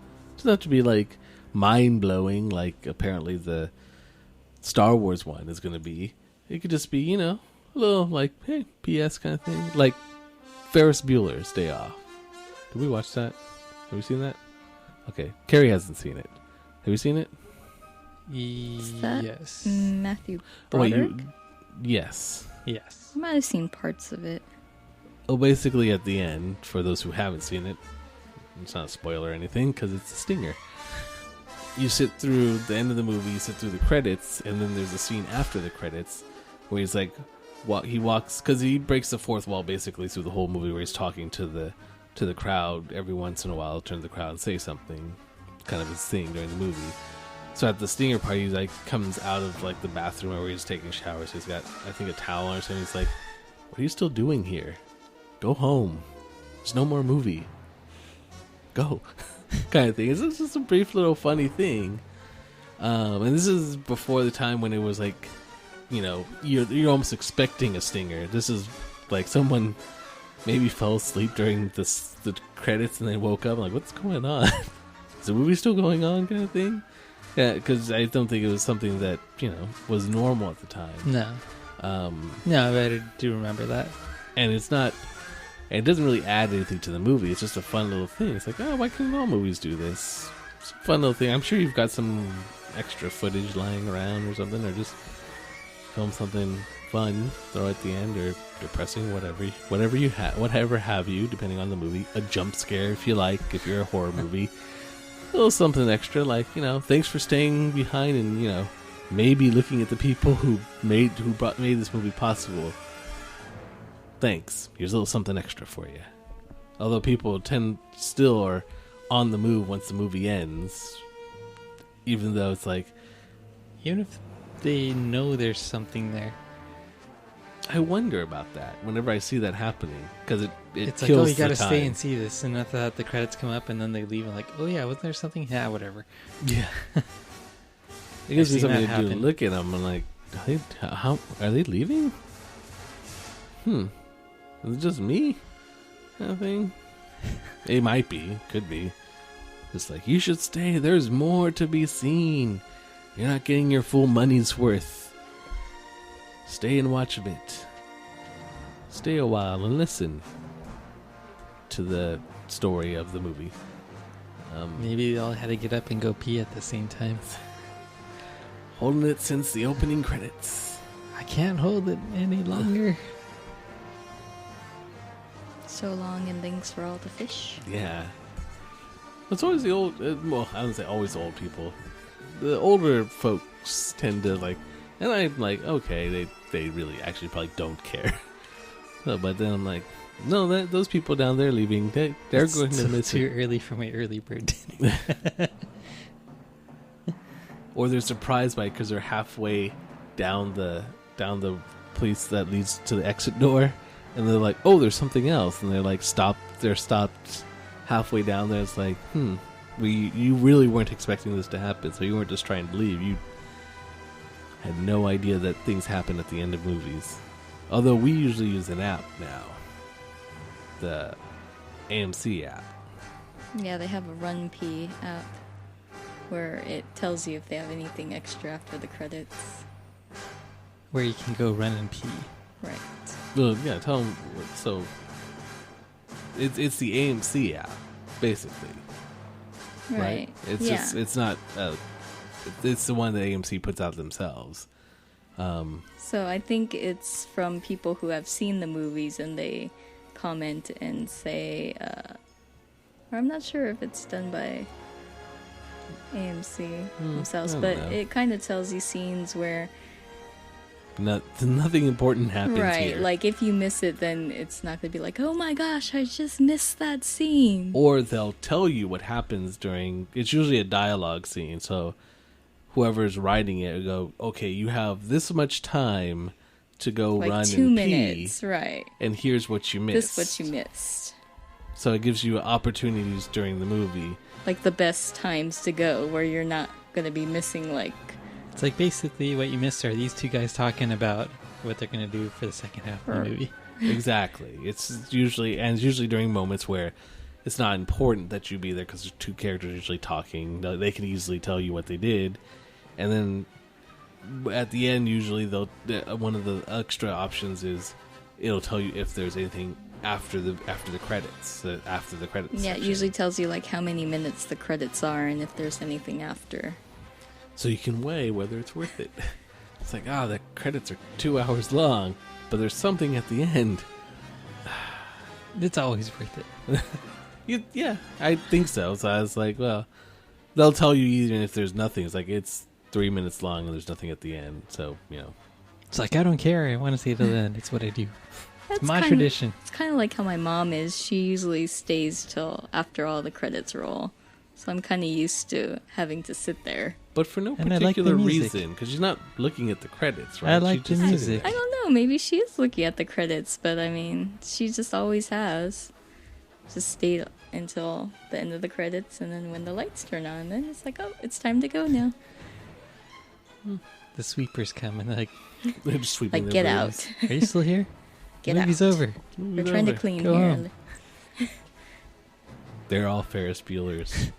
Speaker 1: have to be like mind blowing, like apparently the Star Wars one is going to be. It could just be, a little like, hey, PS kind of thing, like Ferris Bueller's Day Off. Did we watch that? Have we seen that? Okay, Carrie hasn't seen it. Have you seen it?
Speaker 2: Is that
Speaker 3: Yes.
Speaker 2: Matthew
Speaker 1: Wait,
Speaker 2: Broderick?
Speaker 3: Yes.
Speaker 2: I might have seen parts of it.
Speaker 1: Oh, basically at the end, for those who haven't seen it, it's not a spoiler or anything because it's a stinger. You sit through the end of the movie, you sit through the credits, and then there's a scene after the credits where he's like, he walks, because he breaks the fourth wall basically through the whole movie, where he's talking to the crowd every once in a while, turn to the crowd and say something, kind of his thing during the movie. So at the stinger part, he like comes out of like the bathroom where he's taking showers. So he's got, I think, a towel or something. He's like, "What are you still doing here? Go home. There's no more movie. Go," kind of thing. It's just a brief little funny thing. And this is before the time when it was like, you're almost expecting a stinger. This is like someone maybe fell asleep during the credits and they woke up and like, what's going on? Is the movie still going on, kind of thing? Yeah, because I don't think it was something that was normal at the time.
Speaker 3: No. No, I do remember that.
Speaker 1: And it's not. And it doesn't really add anything to the movie. It's just a fun little thing. It's like, oh, why can't all movies do this? It's a fun little thing. I'm sure you've got some extra footage lying around or something, or just film something fun, throw at the end, or depressing, whatever have you, depending on the movie. A jump scare if you like, if you're a horror movie. A little something extra, like, thanks for staying behind and, maybe looking at the people who made this movie possible. Thanks. Here's a little something extra for you. Although people still are on the move once the movie ends, even though it's like,
Speaker 3: even if they know there's something there.
Speaker 1: I wonder about that whenever I see that happening, because it's
Speaker 3: like, oh, you gotta stay and see this, and after that the credits come up and then they leave and like, oh yeah, wasn't there something? Yeah, whatever.
Speaker 1: Yeah. It gives me something to do. Look at them and like, are they leaving? Is it just me? Kind of thing. It might be, could be. It's like, you should stay. There's more to be seen. You're not getting your full money's worth. Stay and watch a bit. Stay a while and listen. to the story of the movie.
Speaker 3: Maybe they all had to get up and go pee at the same time.
Speaker 1: Holding it since the opening credits.
Speaker 3: I can't hold it any longer.
Speaker 2: So long and thanks for all the fish.
Speaker 1: Yeah. It's always the old, well, I wouldn't say always old people. The older folks tend to like, and I'm like, okay, they really actually probably don't care. But then I'm like, no, those people down there leaving, they're going to miss
Speaker 3: too
Speaker 1: it.
Speaker 3: early for my early bird dinner.
Speaker 1: Or they're surprised by it because they're halfway down the place that leads to the exit door, and they're like, oh, there's something else, and they're like stopped halfway down there. It's like, you really weren't expecting this to happen, so you weren't just trying to leave. You had no idea that things happen at the end of movies. Although we usually use an app now, the AMC app.
Speaker 2: Yeah, they have a Run P app where it tells you if they have anything extra after the credits.
Speaker 3: Where you can go run and pee.
Speaker 2: Right.
Speaker 1: Well, yeah, tell them. So it's the AMC app, basically.
Speaker 2: Right.
Speaker 1: It's
Speaker 2: yeah.
Speaker 1: just, it's not. It's the one that AMC puts out themselves.
Speaker 2: So I think it's from people who have seen the movies and they comment and say, or I'm not sure if it's done by AMC themselves, but it kind of tells you scenes where
Speaker 1: nothing important happens
Speaker 2: right,
Speaker 1: here.
Speaker 2: like if you miss it, then it's not going to be like, oh my gosh, I just missed that scene.
Speaker 1: Or they'll tell you what happens during. It's usually a dialogue scene, so whoever's writing it will go, okay, you have this much time to go
Speaker 2: like
Speaker 1: run
Speaker 2: 2
Speaker 1: and
Speaker 2: minutes,
Speaker 1: pee,
Speaker 2: right?
Speaker 1: and here's what you missed.
Speaker 2: This what you missed.
Speaker 1: So it gives you opportunities during the movie.
Speaker 2: Like the best times to go where you're not going to be missing like...
Speaker 3: It's like basically what you missed are these two guys talking about what they're going to do for the second half of the movie.
Speaker 1: Exactly. It's usually during moments where it's not important that you be there because there's two characters usually talking. They can easily tell you what they did. And then at the end, usually one of the extra options is it'll tell you if there's anything after the credits. After the credits.
Speaker 2: Yeah,
Speaker 1: section.
Speaker 2: it usually tells you like how many minutes the credits are and if there's anything after.
Speaker 1: So you can weigh whether it's worth it. It's like, the credits are 2 hours long, but there's something at the end.
Speaker 3: It's always worth it.
Speaker 1: Yeah, I think so. So I was like, well, they'll tell you even if there's nothing. It's like, it's 3 minutes long and there's nothing at the end. So,
Speaker 3: It's like, I don't care. I want to see it till the end. It's what I do.
Speaker 2: That's
Speaker 3: my tradition.
Speaker 2: It's kind of like how my mom is. She usually stays till after all the credits roll. So I'm kind of used to having to sit there.
Speaker 1: But for no
Speaker 3: And I like the
Speaker 1: particular
Speaker 3: music.
Speaker 1: reason, because she's not looking at the credits, right?
Speaker 3: I like
Speaker 1: She's
Speaker 3: the
Speaker 1: just
Speaker 3: music.
Speaker 1: sitting
Speaker 2: I
Speaker 1: there.
Speaker 2: don't know. Maybe she is looking at the credits, but I mean, she just always has. Just stayed until the end of the credits, and then when the lights turn on, then it's like, oh, it's time to go now.
Speaker 3: The sweepers come and they're like,
Speaker 1: They're just sweeping
Speaker 2: Like,
Speaker 1: their
Speaker 2: get
Speaker 1: brooms.
Speaker 2: out.
Speaker 3: are you still here?
Speaker 2: Get
Speaker 3: Movie's
Speaker 2: out.
Speaker 3: over.
Speaker 2: We're trying to clean
Speaker 3: Go
Speaker 2: here.
Speaker 3: home.
Speaker 1: They're all Ferris Buellers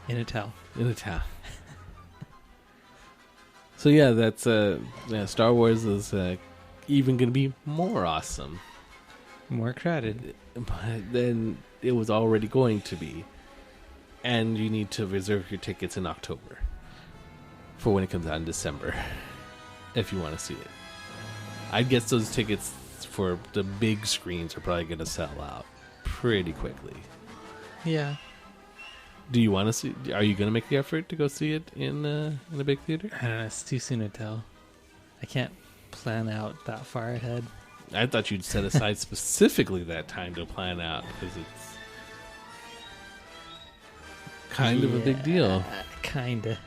Speaker 3: In a towel.
Speaker 1: in a town. So yeah, that's Star Wars is even going to be more awesome.
Speaker 3: More crowded.
Speaker 1: But then it was already going to be. And you need to reserve your tickets in October for when it comes out in December, if you want to see it. I guess those tickets for the big screens are probably going to sell out pretty quickly.
Speaker 3: Yeah.
Speaker 1: Do you want to see? Are you going to make the effort to go see it in a big theater?
Speaker 3: I don't know. It's too soon to tell. I can't plan out that far ahead.
Speaker 1: I thought you'd set aside specifically that time to plan out because it's kind of a big deal.
Speaker 3: Kinda.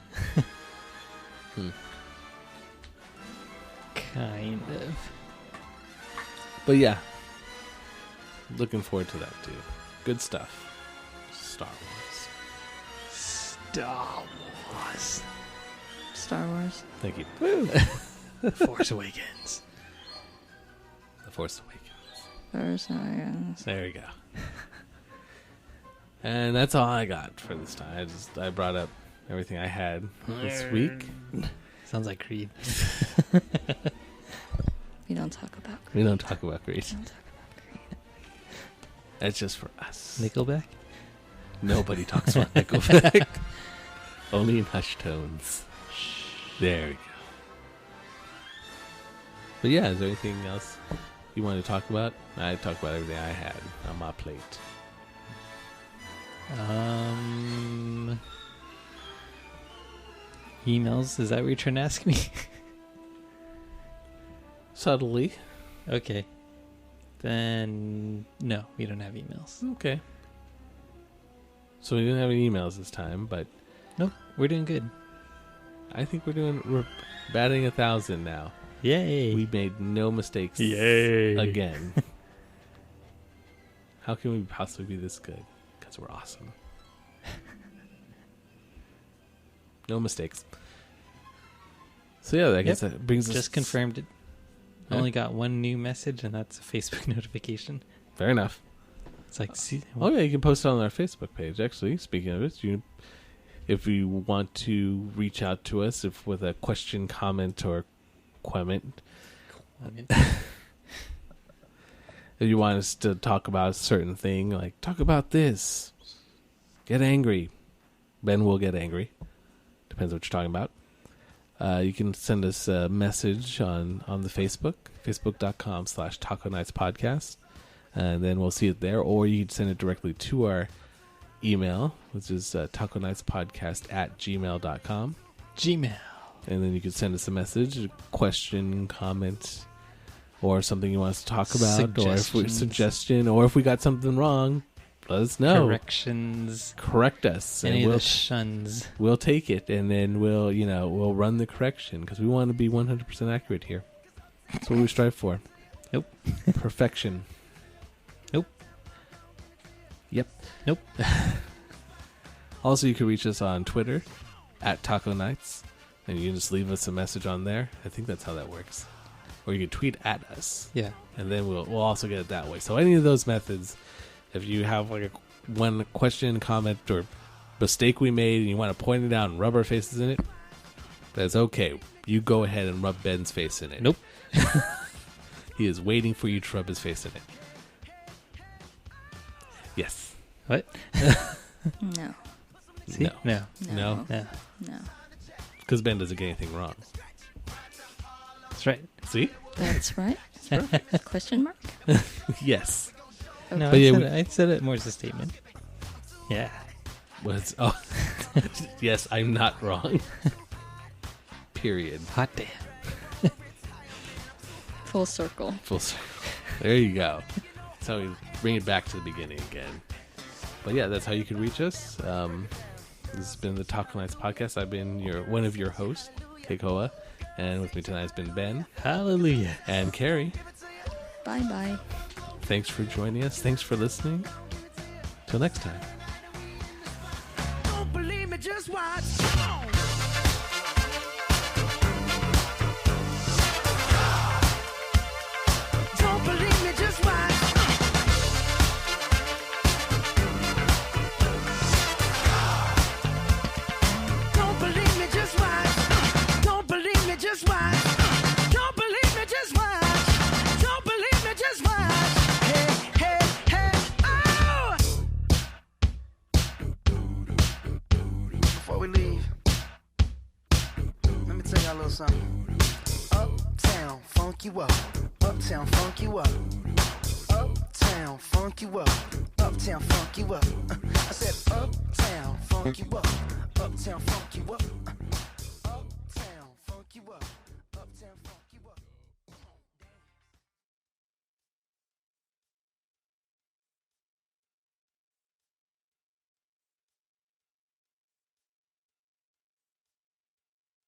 Speaker 3: Kind of.
Speaker 1: But yeah, looking forward to that too. Good stuff. Star Wars.
Speaker 3: Star Wars.
Speaker 2: Star Wars.
Speaker 1: Thank you.
Speaker 3: Force Awakens.
Speaker 1: The Force Awakens. There you go. And that's all I got for this time. I brought up everything I had this week.
Speaker 3: Sounds like Creed.
Speaker 2: We don't talk about Creed.
Speaker 1: We don't talk about Creed.
Speaker 2: We don't talk about Creed.
Speaker 1: That's just for us.
Speaker 3: Nickelback?
Speaker 1: Nobody talks about Nickelback. Only in hushed tones. There we go. But yeah, is there anything else you want to talk about? I talked about everything I had on my plate.
Speaker 3: Emails? Is that what you're trying to ask me?
Speaker 1: Subtly.
Speaker 3: Okay. Then no, we don't have emails.
Speaker 1: Okay. So we didn't have any emails this time, but
Speaker 3: Nope, we're doing good.
Speaker 1: I think we're batting 1,000 now.
Speaker 3: Yay!
Speaker 1: We made no mistakes.
Speaker 3: Yay!
Speaker 1: Again. How can we possibly be this good? Because we're awesome. No mistakes. So yeah, I guess that brings us...
Speaker 3: Just confirmed it.
Speaker 1: Huh?
Speaker 3: Only got one new message, and that's a Facebook notification.
Speaker 1: Fair enough.
Speaker 3: It's like, see...
Speaker 1: Oh yeah, you can post it on our Facebook page, actually. Speaking of it, if you want to reach out to us with a question, comment, or comment, if you want us to talk about a certain thing, like talk about this, get angry, Ben will get angry. Depends what you're talking about. You can send us a message on the Facebook.com/Taco Knights Podcast, and then we'll see it there. Or you can send it directly to our email, which is tacoknightspodcast@gmail.com.
Speaker 3: Gmail.
Speaker 1: And then you can send us a message, a question, comment, or something you want us to talk about, or if we suggestion, or if we got something wrong, let us know.
Speaker 3: Corrections.
Speaker 1: Correct us.
Speaker 3: Any
Speaker 1: and
Speaker 3: of the shuns.
Speaker 1: We'll take it, and then we'll run the correction, because we want to be 100% accurate here. That's what we strive for.
Speaker 3: Nope.
Speaker 1: Perfection.
Speaker 3: Nope.
Speaker 1: Yep.
Speaker 3: Nope.
Speaker 1: Also, you can reach us on Twitter @TacoKnights, and you can just leave us a message on there. I think that's how that works. Or you can tweet at us.
Speaker 3: Yeah.
Speaker 1: And then we'll also get it that way. So any of those methods, if you have like one question, comment, or mistake we made and you want to point it out and rub our faces in it, that's okay. You go ahead and rub Ben's face in it.
Speaker 3: Nope.
Speaker 1: He is waiting for you to rub his face in it. Yes.
Speaker 3: What?
Speaker 2: No.
Speaker 3: See?
Speaker 1: No.
Speaker 3: No.
Speaker 1: No?
Speaker 3: No.
Speaker 2: No.
Speaker 1: Because Ben doesn't get anything wrong.
Speaker 3: That's right.
Speaker 1: See?
Speaker 2: That's right. Question mark?
Speaker 1: Yes.
Speaker 3: No,
Speaker 1: But
Speaker 3: I said it more as a statement. Yeah.
Speaker 1: Yes, I'm not wrong. Period.
Speaker 3: Hot damn.
Speaker 2: Full circle.
Speaker 1: Full circle. There you go. That's how we bring it back to the beginning again. But yeah, that's how you can reach us. This has been the Taco Knights Podcast. I've been one of your hosts, Keikoa, and with me tonight has been Ben.
Speaker 3: Hallelujah.
Speaker 1: And Carrie.
Speaker 2: Bye-bye.
Speaker 1: Thanks for joining us. Thanks for listening. Till next time.
Speaker 4: Don't believe me, just watch. Don't believe me, just watch. Don't believe me, just watch. Don't believe me, just watch. Don't believe me, just watch. Don't believe me, just watch. Hey, hey, hey, oh! Before we leave, let me tell y'all a little something. Uptown, funk you up. Uptown, funk you up. Uptown, funk you up. Uptown, funk you up. I said uptown, funk you up. Uptown, funk you up.